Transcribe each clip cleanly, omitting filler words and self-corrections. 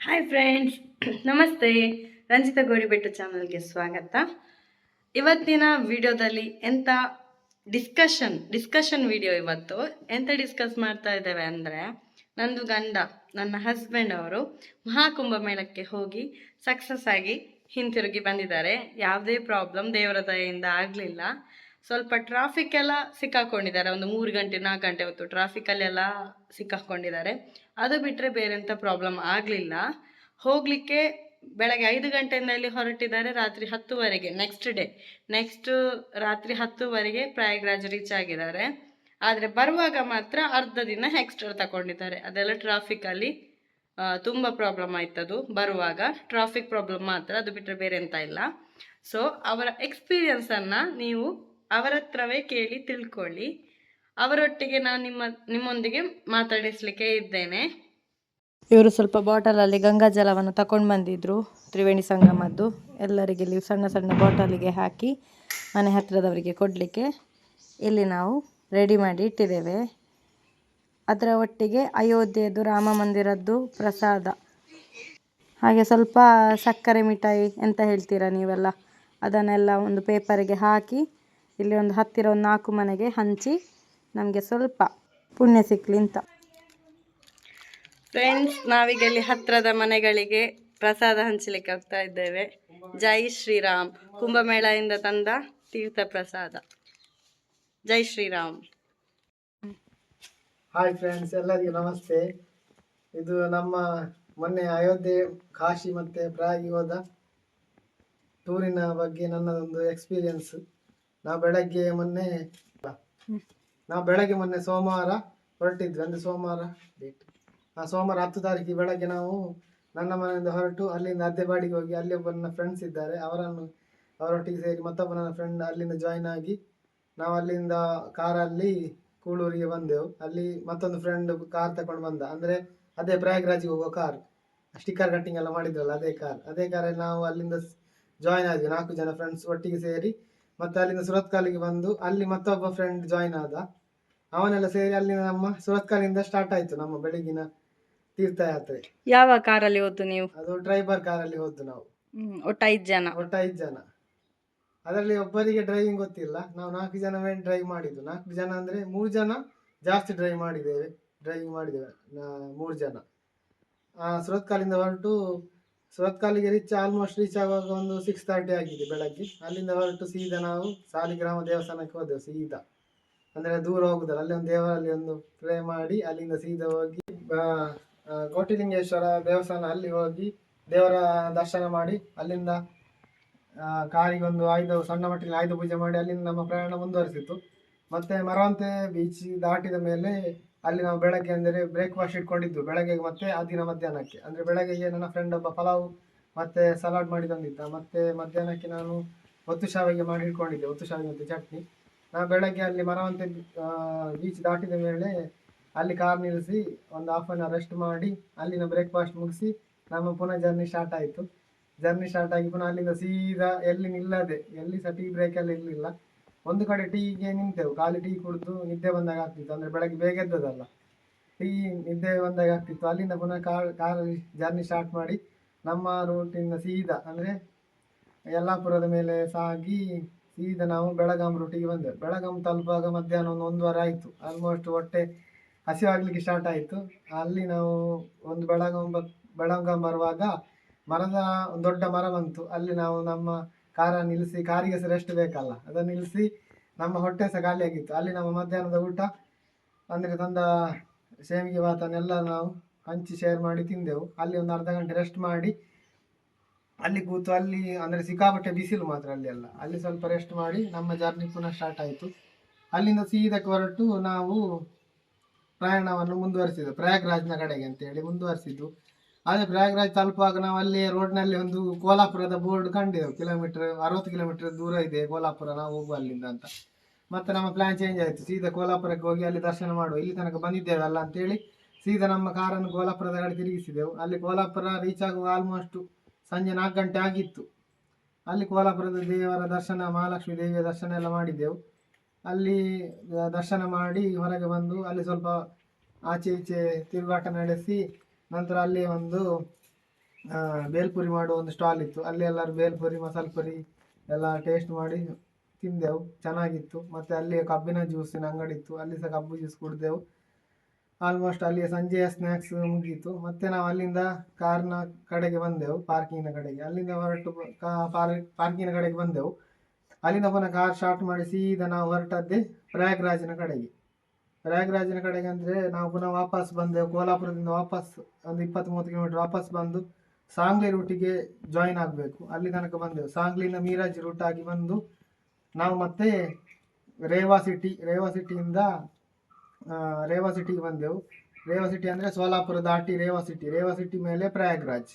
Hi friends, ನಮಸ್ತೆ. ರಂಜಿತಾ ಗೋರಿಬೆಟ್ಟು ಚಾನಲ್ಗೆ ಸ್ವಾಗತ. ಇವತ್ತಿನ ವಿಡಿಯೋದಲ್ಲಿ ಎಂಥ ಡಿಸ್ಕಷನ್ ವಿಡಿಯೋ. ಇವತ್ತು ಎಂತ ಡಿಸ್ಕಸ್ ಮಾಡ್ತಾ ಇದ್ದೇವೆ ಅಂದರೆ, ನಂದು ಗಂಡ, ನನ್ನ ಹಸ್ಬೆಂಡ್ ಅವರು ಮಹಾಕುಂಭ ಮೇಳಕ್ಕೆ ಹೋಗಿ ಸಕ್ಸಸ್ ಆಗಿ ಹಿಂತಿರುಗಿ ಬಂದಿದ್ದಾರೆ. ಯಾವುದೇ ಪ್ರಾಬ್ಲಮ್ ದೇವರ ದಯೆಯಿಂದ ಆಗಲಿಲ್ಲ. ಸ್ವಲ್ಪ ಟ್ರಾಫಿಕ್ ಎಲ್ಲ ಸಿಕ್ಕಾಕೊಂಡಿದ್ದಾರೆ. ಒಂದು 3 ಗಂಟೆ 4 ಗಂಟೆ ಹೊತ್ತು ಟ್ರಾಫಿಕಲ್ಲೆಲ್ಲ ಸಿಕ್ಕಾಕೊಂಡಿದ್ದಾರೆ. ಅದು ಬಿಟ್ಟರೆ ಬೇರೆ ಎಂಥ ಪ್ರಾಬ್ಲಮ್ ಆಗಲಿಲ್ಲ. ಹೋಗಲಿಕ್ಕೆ ಬೆಳಗ್ಗೆ 5 ಗಂಟೆಯಿಂದ ಇಲ್ಲಿ ಹೊರಟಿದ್ದಾರೆ. ರಾತ್ರಿ 10ವರೆಗೆ ನೆಕ್ಸ್ಟ್ ರಾತ್ರಿ 10ವರೆಗೆ ಪ್ರಯಾಗ್ರಾಜ್ ರೀಚ್ ಆಗಿದ್ದಾರೆ. ಆದರೆ ಬರುವಾಗ ಮಾತ್ರ ಅರ್ಧ ದಿನ ಎಕ್ಸ್ಟ್ರಾ ತಗೊಂಡಿದ್ದಾರೆ. ಅದೆಲ್ಲ ಟ್ರಾಫಿಕಲ್ಲಿ ತುಂಬ ಪ್ರಾಬ್ಲಮ್ ಆಯ್ತದು. ಬರುವಾಗ ಟ್ರಾಫಿಕ್ ಪ್ರಾಬ್ಲಮ್ ಮಾತ್ರ, ಅದು ಬಿಟ್ಟರೆ ಬೇರೆ ಎಂತ ಇಲ್ಲ. ಸೊ ಅವರ ಎಕ್ಸ್ಪೀರಿಯನ್ಸನ್ನು ನೀವು ಅವರ ಹತ್ರವೇ ಕೇಳಿ ತಿಳ್ಕೊಳ್ಳಿ. ಅವರೊಟ್ಟಿಗೆ ನಾನು ನಿಮ್ಮೊಂದಿಗೆ ಮಾತಾಡಿಸ್ಲಿಕ್ಕೆ ಇದ್ದೇನೆ. ಇವರು ಸ್ವಲ್ಪ ಬಾಟಲಲ್ಲಿ ಗಂಗಾ ಜಲವನ್ನು ತಗೊಂಡು ಬಂದಿದ್ರು, ತ್ರಿವೇಣಿ ಸಂಗಮದ್ದು. ಎಲ್ಲರಿಗೆ ಇಲ್ಲಿ ಸಣ್ಣ ಸಣ್ಣ ಬಾಟಲಿಗೆ ಹಾಕಿ ಮನೆ ಹತ್ತಿರದವರಿಗೆ ಕೊಡಲಿಕ್ಕೆ ಇಲ್ಲಿ ನಾವು ರೆಡಿ ಮಾಡಿ ಇಟ್ಟಿದ್ದೇವೆ. ಅದರ ಒಟ್ಟಿಗೆ ಅಯೋಧ್ಯೆಯದು ರಾಮ ಮಂದಿರದ್ದು ಪ್ರಸಾದ, ಹಾಗೆ ಸ್ವಲ್ಪ ಸಕ್ಕರೆ ಮಿಠಾಯಿ ಎಂತ ಹೇಳ್ತೀರಾ ನೀವೆಲ್ಲ, ಅದನ್ನೆಲ್ಲ ಒಂದು ಪೇಪರಿಗೆ ಹಾಕಿ ಇಲ್ಲಿ ಒಂದು ಹತ್ತಿರ 4 ಮನೆಗೆ ಹಂಚಿ ನಮಗೆ ಸ್ವಲ್ಪ ಪುಣ್ಯ ಸಿಕ್ಕಲಿ ಅಂತ. ಫ್ರೆಂಡ್ಸ್, ನಾವೀಗ ಇಲ್ಲಿ ಹತ್ತಿರದ ಮನೆಗಳಿಗೆ ಪ್ರಸಾದ ಹಂಚಲಿಕ್ಕೆ ಹೋಗ್ತಾ ಇದ್ದೇವೆ. ಜೈ ಶ್ರೀರಾಮ್, ಕುಂಭಮೇಳದಿಂದ ತಂದ ತೀರ್ಥ ಪ್ರಸಾದ. ಜೈ ಶ್ರೀರಾಮ್. ಹಾಯ್ ಫ್ರೆಂಡ್ಸ್, ಎಲ್ಲರಿಗೂ ನಮಸ್ತೆ. ಇದು ನಮ್ಮ ಮೊನ್ನೆ ಅಯೋಧ್ಯೆ, ಕಾಶಿ ಮತ್ತು ಪ್ರಯಾಗಿ ಹೋದ ಟೂರಿನ ಬಗ್ಗೆ ನನ್ನದೊಂದು ಎಕ್ಸ್ಪೀರಿಯನ್ಸ್. ನಾವು ಬೆಳಗ್ಗೆ ಮೊನ್ನೆ ಸೋಮವಾರ ಹೊರಟಿದ್ವಿ. ಅಂದರೆ ಸೋಮವಾರ 10 ತಾರೀಕಿಗೆ ಬೆಳಗ್ಗೆ ನಾವು ನನ್ನ ಮನೆಯಿಂದ ಹೊರಟು ಅಲ್ಲಿಂದ ಅದ್ದೆಬಾಡಿಗೆ ಹೋಗಿ, ಅಲ್ಲಿ ಒಬ್ಬ ನನ್ನ ಫ್ರೆಂಡ್ಸ್ ಇದ್ದಾರೆ, ಅವರೊಟ್ಟಿಗೆ ಸೇರಿ ಮತ್ತೊಬ್ಬ ನನ್ನ ಫ್ರೆಂಡ್ ಅಲ್ಲಿಂದ ಜಾಯ್ನ್ ಆಗಿ ನಾವು ಅಲ್ಲಿಂದ ಕಾರಲ್ಲಿ ಕೂಳೂರಿಗೆ ಬಂದೆವು. ಅಲ್ಲಿ ಮತ್ತೊಂದು ಫ್ರೆಂಡ್ ಕಾರ್ ತಗೊಂಡು ಬಂದ, ಅಂದರೆ ಅದೇ ಪ್ರಯಾಗ್ರಾಜಿಗೆ ಹೋಗೋ ಕಾರ್, ಸ್ಟಿಕ್ಕರ್ ಕಟ್ಟಿಂಗ್ ಎಲ್ಲ ಮಾಡಿದ್ರಲ್ಲ ಅದೇ ಕಾರಲ್ಲಿ ನಾವು ಅಲ್ಲಿಂದ ಜಾಯ್ನ್ ಆದ್ವಿ 4 ಜನ ಫ್ರೆಂಡ್ಸ್ ಒಟ್ಟಿಗೆ ಸೇರಿ. ಮತ್ತೆ ಅಲ್ಲಿಂದ ಸುರತ್ಕಲ್ಲಿಗೆ ಬಂದು ಅಲ್ಲಿ ಮತ್ತೊಬ್ಬ ಫ್ರೆಂಡ್ ಜಾಯ್ನ್ ಆದ. ಅವನೆಲ್ಲ ಸೇರಿ ಅಲ್ಲಿಂದ ನಮ್ಮ ಸುರತ್ಕಲ್ಲಿಂದ ಸ್ಟಾರ್ಟ್ ಆಯ್ತು ನಮ್ಮ ಬೆಳಗಿನ ತೀರ್ಥಯಾತ್ರೆ. ಯಾವ ಕಾರಲ್ಲಿ ಹೋದ್ದು ನೀವು? ಅದು ಡ್ರೈವರ್ ಕಾರಲ್ಲಿ ಹೋದ್ದು ನಾವು. ಒಟ್ಟು 5 ಜನ. ಅದರಲ್ಲಿ ಒಬ್ಬರಿಗೆ ಡ್ರೈವಿಂಗ್ ಗೊತ್ತಿಲ್ಲ. ನಾವು 4 ಜನವೇ ಡ್ರೈವ್ ಮಾಡಿದ್ದು. 4 ಜನ ಅಂದರೆ 3 ಜನ ಜಾಸ್ತಿ ಡ್ರೈವಿಂಗ್ ಮಾಡಿದ್ದೇವೆ. 3 ಜನ. ಸುರತ್ಕಲ್ಲಿಂದ ಹೊರಟು ಸುರತ್ಕಲ್ಲಿಗೆ ಆಲ್ಮೋಸ್ಟ್ ರೀಚ್ ಆಗುವಾಗ ಒಂದು 6:30 ಆಗಿದೆ ಬೆಳಗ್ಗೆ. ಅಲ್ಲಿಂದ ಹೊರಟು ಸೀದಾ ನಾವು ಸಾಲಿಗ್ರಾಮ ದೇವಸ್ಥಾನಕ್ಕೆ ಹೋದೆವು. ಸೀದಾ ಅಂದರೆ ದೂರ ಹೋಗುದಲ್ಲ, ಅಲ್ಲಿ ಒಂದು ದೇವರಲ್ಲಿ ಒಂದು ಪ್ರೇ ಮಾಡಿ ಅಲ್ಲಿಂದ ಸೀದಾ ಹೋಗಿ ಕೋಟಿಲಿಂಗೇಶ್ವರ ದೇವಸ್ಥಾನ, ಅಲ್ಲಿ ಹೋಗಿ ದೇವರ ದರ್ಶನ ಮಾಡಿ ಅಲ್ಲಿಂದ ಕಾರಿಗೆ ಒಂದು ಸಣ್ಣ ಮಟ್ಟಿನ ಆಯುಧ ಪೂಜೆ ಮಾಡಿ ಅಲ್ಲಿಂದ ನಮ್ಮ ಪ್ರಯಾಣ ಮುಂದುವರಿಸಿತ್ತು. ಮತ್ತೆ ಮರವಂತೆ ಬೀಚ್ ದಾಟಿದ ಮೇಲೆ ಅಲ್ಲಿ ನಾವು ಬೆಳಗ್ಗೆ ಅಂದರೆ ಬ್ರೇಕ್ಫಾಸ್ಟ್ ಇಟ್ಕೊಂಡಿದ್ದು ಬೆಳಗ್ಗೆಗೆ, ಮತ್ತೆ ಆ ದಿನ ಮಧ್ಯಾಹ್ನಕ್ಕೆ. ಅಂದರೆ ಬೆಳಗ್ಗೆಗೆ ನನ್ನ ಫ್ರೆಂಡ್ ಒಬ್ಬ ಪಲಾವ್ ಮತ್ತೆ ಸಲಾಡ್ ಮಾಡಿ ತಂದಿದ್ದ. ಮತ್ತೆ ಮಧ್ಯಾಹ್ನಕ್ಕೆ ನಾನು ಒತ್ತು ಶಾವಿಗೆ ಮಾಡಿ ಇಟ್ಕೊಂಡಿದ್ದೆ, ಒತ್ತು ಶಾವಿಗೆ ಮತ್ತು ಚಟ್ನಿ. ನಾವು ಬೆಳಗ್ಗೆ ಅಲ್ಲಿ ಮರವಂತೆ ಬೀಚ್ ದಾಟಿದ ಮೇಲೆ ಅಲ್ಲಿ ಕಾರ್ ನಿಲ್ಲಿಸಿ ಒಂದು ಹಾಫ್ ಆನ್ ಅವರ್ ರೆಸ್ಟ್ ಮಾಡಿ ಅಲ್ಲಿನ ಬ್ರೇಕ್ಫಾಸ್ಟ್ ಮುಗಿಸಿ ನಮ್ಮ ಪುನಃ ಜರ್ನಿ ಸ್ಟಾರ್ಟ್ ಆಯಿತು. ಜರ್ನಿ ಸ್ಟಾರ್ಟ್ ಆಗಿ ಪುನಃ ಅಲ್ಲಿಂದ ಸೀದಾ ಎಲ್ಲಿ ಸಹ ಟೀ ಬ್ರೇಕ್ ಎಲ್ಲ ಇರಲಿಲ್ಲ. ಒಂದು ಕಡೆ ಟೀಗೆ ನಿಂತೆವು, ಖಾಲಿ ಟೀ ಕುಡಿದು ನಿದ್ದೆ ಬಂದಾಗ ಆಗ್ತಿತ್ತು. ಅಂದರೆ ಬೆಳಗ್ಗೆ ಬೇಗ ಎದ್ದದಲ್ಲ, ನಿದ್ದೆ ಬಂದಾಗ ಆಗ್ತಿತ್ತು. ಅಲ್ಲಿಂದ ಪುನಃ ಕಾರಲ್ಲಿ ಜರ್ನಿ ಸ್ಟಾರ್ಟ್ ಮಾಡಿ ನಮ್ಮ ರೂಟಿಂದ ಸೀದಾ ಅಂದರೆ ಯಲ್ಲಾಪುರದ ಮೇಲೆ ಸಾಗಿ ಸೀದಾ ನಾವು ಬೆಳಗಾಂ ರೂಟಿಗೆ ಬಂದೆವು. ಬೆಳಗಾಂ ತಲುಪುವಾಗ ಮಧ್ಯಾಹ್ನ 1:30 ಆಯಿತು. ಆಲ್ಮೋಸ್ಟ್ ಹೊಟ್ಟೆ ಹಸಿವಾಗಲಿಕ್ಕೆ ಸ್ಟಾರ್ಟ್ ಆಯಿತು. ಅಲ್ಲಿ ನಾವು ಒಂದು ಬೆಳಗಾಂ ಬರುವಾಗ ಒಂದು ದೊಡ್ಡ ಮರ ಬಂತು. ಅಲ್ಲಿ ನಾವು ನಮ್ಮ ಕಾರನ್ನು ನಿಲ್ಲಿಸಿ, ಕಾರಿಗೆ ಸಹ ರೆಸ್ಟ್ ಬೇಕಲ್ಲ, ಅದನ್ನು ನಿಲ್ಲಿಸಿ ನಮ್ಮ ಹೊಟ್ಟೆ ಸಹ ಖಾಲಿಯಾಗಿತ್ತು. ಅಲ್ಲಿ ನಮ್ಮ ಮಧ್ಯಾಹ್ನದ ಊಟ ಅಂದರೆ ತಂದ ಸೇಮಿಗೆ ಭಾತನ್ನೆಲ್ಲ ನಾವು ಹಂಚಿ ಶೇರ್ ಮಾಡಿ ತಿಂದೆವು. ಅಲ್ಲಿ ಒಂದು ಅರ್ಧ ಗಂಟೆ ರೆಸ್ಟ್ ಮಾಡಿ ಅಲ್ಲಿ ಕೂತು, ಅಲ್ಲಿ ಅಂದರೆ ಸಿಕ್ಕಾಪಟ್ಟೆ ಬಿಸಿಲು ಮಾತ್ರ ಅಲ್ಲಿ ಸ್ವಲ್ಪ ರೆಸ್ಟ್ ಮಾಡಿ ನಮ್ಮ ಜರ್ನಿ ಪುನಃ ಸ್ಟಾರ್ಟ್ ಆಯಿತು. ಅಲ್ಲಿಂದ ಸೀದಕ್ಕೆ ಹೊರಟು ನಾವು ಪ್ರಯಾಣವನ್ನು ಮುಂದುವರಿಸಿದ್ದು ಪ್ರಯಾಗ್ರಾಜ್ನ ಕಡೆಗೆ ಅಂತೇಳಿ ಮುಂದುವರಿಸಿದ್ದು. ಅದೇ ಪ್ರಯಾಗ್ರಾಜ್ ತಲುಪುವಾಗ ನಾವು ಅಲ್ಲಿ ರೋಡ್ನಲ್ಲಿ ಒಂದು ಕೋಲಾಪುರದ ಬೋರ್ಡ್ ಕಂಡೆವು. 60 ಕಿಲೋಮೀಟರ್ ದೂರ ಇದೆ ಕೋಲಾಪುರ ನಾವು ಹೋಗುವ ಅಲ್ಲಿಂದ ಅಂತ. ಮತ್ತೆ ನಮ್ಮ ಪ್ಲಾನ್ ಚೇಂಜ್ ಆಯಿತು, ಸೀದಾ ಕೋಲಾಪುರಕ್ಕೆ ಹೋಗಿ ಅಲ್ಲಿ ದರ್ಶನ ಮಾಡುವ, ಇಲ್ಲಿ ತನಕ ಬಂದಿದ್ದೇವಲ್ಲ ಅಂತೇಳಿ ಸೀದಾ ನಮ್ಮ ಕಾರನ್ನು ಕೋಲಾಪುರದ ಕಡೆ ತಿರುಗಿಸಿದೆವು. ಅಲ್ಲಿ ಕೋಲಾಪುರ ರೀಚ್ ಆಗುವ ಆಲ್ಮೋಸ್ಟ್ ಸಂಜೆ 4 ಗಂಟೆ ಆಗಿತ್ತು. ಅಲ್ಲಿ ಕೋಲಾಪುರದ ದೇವರ ದರ್ಶನ, ಮಹಾಲಕ್ಷ್ಮೀ ದೇವಿಯ ದರ್ಶನ ಎಲ್ಲ ಮಾಡಿದ್ದೆವು. ಅಲ್ಲಿ ದರ್ಶನ ಮಾಡಿ ಹೊರಗೆ ಬಂದು ಅಲ್ಲಿ ಸ್ವಲ್ಪ ಆಚೆ ಈಚೆ ತಿರುಗಾಟ ನಡೆಸಿ ನಂತರ ಅಲ್ಲಿ ಒಂದು ಬೇಲ್ಪುರಿ ಮಾಡುವ ಒಂದು ಸ್ಟಾಲ್ ಇತ್ತು. ಅಲ್ಲಿ ಎಲ್ಲರೂ ಬೇಲ್ಪುರಿ ಮಸಾಲೆ ಪುರಿ ಎಲ್ಲ ಟೇಸ್ಟ್ ಮಾಡಿ ತಿಂದೆವು, ಚೆನ್ನಾಗಿತ್ತು. ಮತ್ತೆ ಅಲ್ಲಿ ಕಬ್ಬಿನ ಜ್ಯೂಸಿನ ಅಂಗಡಿ ಇತ್ತು, ಅಲ್ಲಿ ಸಹ ಕಬ್ಬು ಜ್ಯೂಸ್ ಕುಡಿದೆವು. ಆಲ್ಮೋಸ್ಟ್ ಅಲ್ಲಿ ಸಂಜೆಯ ಸ್ನ್ಯಾಕ್ಸ್ ಮುಗೀತು. ಮತ್ತೆ ನಾವು ಅಲ್ಲಿಂದ ಕಾರ್ನ ಕಡೆಗೆ ಬಂದೆವು, ಪಾರ್ಕಿಂಗ್ನ ಕಡೆಗೆ. ಅಲ್ಲಿಂದ ಹೊರಟು ಪಾರ್ಕಿಂಗ್ನ ಕಡೆಗೆ ಬಂದೆವು. ಅಲ್ಲಿಂದ ಪುನಃ ಕಾರ್ ಸ್ಟಾರ್ಟ್ ಮಾಡಿ ಸೀದಾ ನಾವು ಹೊರಟದ್ದೇ ಪ್ರಯಾಗ್ರಾಜಿನ ಕಡೆಗೆ. ಪ್ರಯಾಗ್ರಾಜಿನ ಕಡೆಗೆ ಅಂದರೆ ನಾವು ಪುನಃ ವಾಪಸ್ ಬಂದೆವು. ಕೋಲ್ಹಾಪುರದಿಂದ ವಾಪಸ್ ಒಂದು 20-30 ಕಿಲೋಮೀಟರ್ ವಾಪಸ್ ಬಂದು ಸಾಂಗ್ಲಿ ರೂಟಿಗೆ ಜಾಯಿನ್ ಆಗಬೇಕು. ಅಲ್ಲಿ ತನಕ ಬಂದೆವು. ಸಾಂಗ್ಲಿಯಿಂದ ಮೀರಾಜ್ ರೂಟ್ ಆಗಿ ಬಂದು ನಾವು ಮತ್ತೆ ರೇವಾ ಸಿಟಿಯಿಂದ ರೇವಾ ಸಿಟಿಗೆ ಬಂದೆವು. ರೇವಾ ಸಿಟಿ ಅಂದರೆ ಸೋಲಾಪುರ ದಾಟಿ ರೇವಾ ಸಿಟಿ ಮೇಲೆ ಪ್ರಯಾಗ್ರಾಜ್,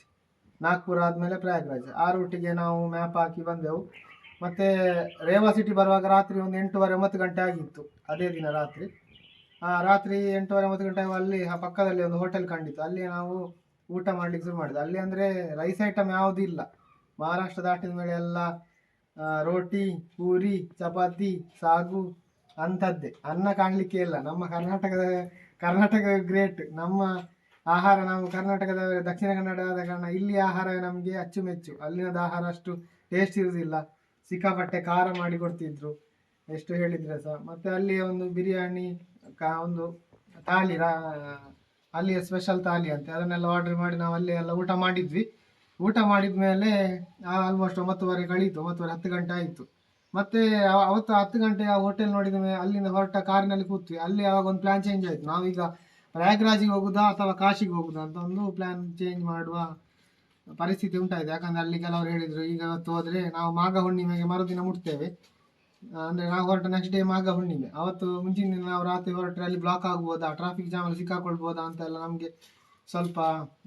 ನಾಗ್ಪುರ ಆದಮೇಲೆ ಪ್ರಯಾಗ್ರಾಜ್. ಆ ರೂಟಿಗೆ ನಾವು ಮ್ಯಾಪ್ ಹಾಕಿ ಬಂದೆವು. ಮತ್ತು ರೇವಾ ಸಿಟಿ ಬರುವಾಗ ರಾತ್ರಿ ಒಂದು 8:30-9 ಗಂಟೆ ಆಗಿತ್ತು. ಅದೇ ದಿನ ರಾತ್ರಿ 8:30-9 ಗಂಟೆ ಅಲ್ಲಿ ಪಕ್ಕದಲ್ಲಿ ಒಂದು ಹೋಟೆಲ್ ಕಂಡಿತ್ತು. ಅಲ್ಲಿ ನಾವು ಊಟ ಮಾಡ್ಲಿಕ್ಕೆ ಶುರು ಮಾಡಿದ್ವಿ. ಅಲ್ಲಿ ಅಂದರೆ ರೈಸ್ ಐಟಮ್ ಯಾವುದೂ ಇಲ್ಲ. ಮಹಾರಾಷ್ಟ್ರ ದಾಟಿದ ಮೇಲೆ ಎಲ್ಲ ರೋಟಿ, ಪೂರಿ, ಚಪಾತಿ, ಸಾಗು ಅಂಥದ್ದೇ. ಅನ್ನ ಕಾಣಲಿಕ್ಕೆ ಇಲ್ಲ. ನಮ್ಮ ಕರ್ನಾಟಕ ಗ್ರೇಟ್. ನಮ್ಮ ಆಹಾರ, ನಾವು ಕರ್ನಾಟಕದ ದಕ್ಷಿಣ ಕನ್ನಡ ಆದ ಕಾರಣ ಇಲ್ಲಿ ಆಹಾರ ನಮಗೆ ಅಚ್ಚುಮೆಚ್ಚು. ಅಲ್ಲಿನದ ಆಹಾರ ಅಷ್ಟು ಟೇಸ್ಟ್ ಇರುವುದಿಲ್ಲ, ಸಿಕ್ಕಾಪಟ್ಟೆ ಖಾರ ಮಾಡಿ ಕೊಡ್ತಿದ್ರು ಎಷ್ಟು ಹೇಳಿದ್ರೆ ಸಹ. ಮತ್ತು ಅಲ್ಲಿ ಒಂದು ಬಿರಿಯಾನಿ ಒಂದು ಥಾಲಿ, ಅಲ್ಲಿಯ ಸ್ಪೆಷಲ್ ಥಾಲಿ ಅಂತೆ, ಅದನ್ನೆಲ್ಲ ಆರ್ಡರ್ ಮಾಡಿ ನಾವು ಅಲ್ಲಿ ಎಲ್ಲ ಊಟ ಮಾಡಿದ್ವಿ. ಊಟ ಮಾಡಿದ ಮೇಲೆ ಆಲ್ಮೋಸ್ಟ್ 9:30 ಕಳೀತು, 9:30-10 ಗಂಟೆ ಆಯಿತು. ಮತ್ತೆ ಅವತ್ತು 10 ಗಂಟೆ ಆ ಹೋಟೆಲ್ ನೋಡಿದ ಮೇಲೆ ಅಲ್ಲಿಂದ ಹೊರಟ ಕಾರಿನಲ್ಲಿ ಕೂತ್ವಿ. ಅಲ್ಲಿ ಆವಾಗ ಒಂದು ಪ್ಲಾನ್ ಚೇಂಜ್ ಆಯಿತು. ನಾವೀಗ ಪ್ರಯಾಗ್ರಾಜಿಗೆ ಹೋಗುದಾ ಅಥವಾ ಕಾಶಿಗೆ ಹೋಗುದಾ ಅಂತ ಒಂದು ಪ್ಲಾನ್ ಚೇಂಜ್ ಮಾಡುವ ಪರಿಸ್ಥಿತಿ ಉಂಟಾಯಿತು. ಯಾಕಂದರೆ ಅಲ್ಲಿ ಕೆಲವರು ಹೇಳಿದರು, ಈಗ ಇವತ್ತು ಹೋದರೆ ನಾವು ಮಾಘ ಹುಣ್ಣಿಮೆಗೆ ಮರುದಿನ ಮುಟ್ತೇವೆ. ಅಂದರೆ ನಾವು ಹೊರಟ ನೆಕ್ಸ್ಟ್ ಡೇ ಮಾಘ ಹುಣ್ಣಿಮೆ. ಅವತ್ತು ಮುಂಚಿನ ದಿನ ನಾವು ರಾತ್ರಿ ಹೊರಟ್ರೆ ಅಲ್ಲಿ ಬ್ಲಾಕ್ ಆಗ್ಬೋದಾ, ಟ್ರಾಫಿಕ್ ಜಾಮಲ್ಲಿ ಸಿಕ್ಕಾಕೊಳ್ಬೋದಾ ಅಂತೆಲ್ಲ ನಮಗೆ ಸ್ವಲ್ಪ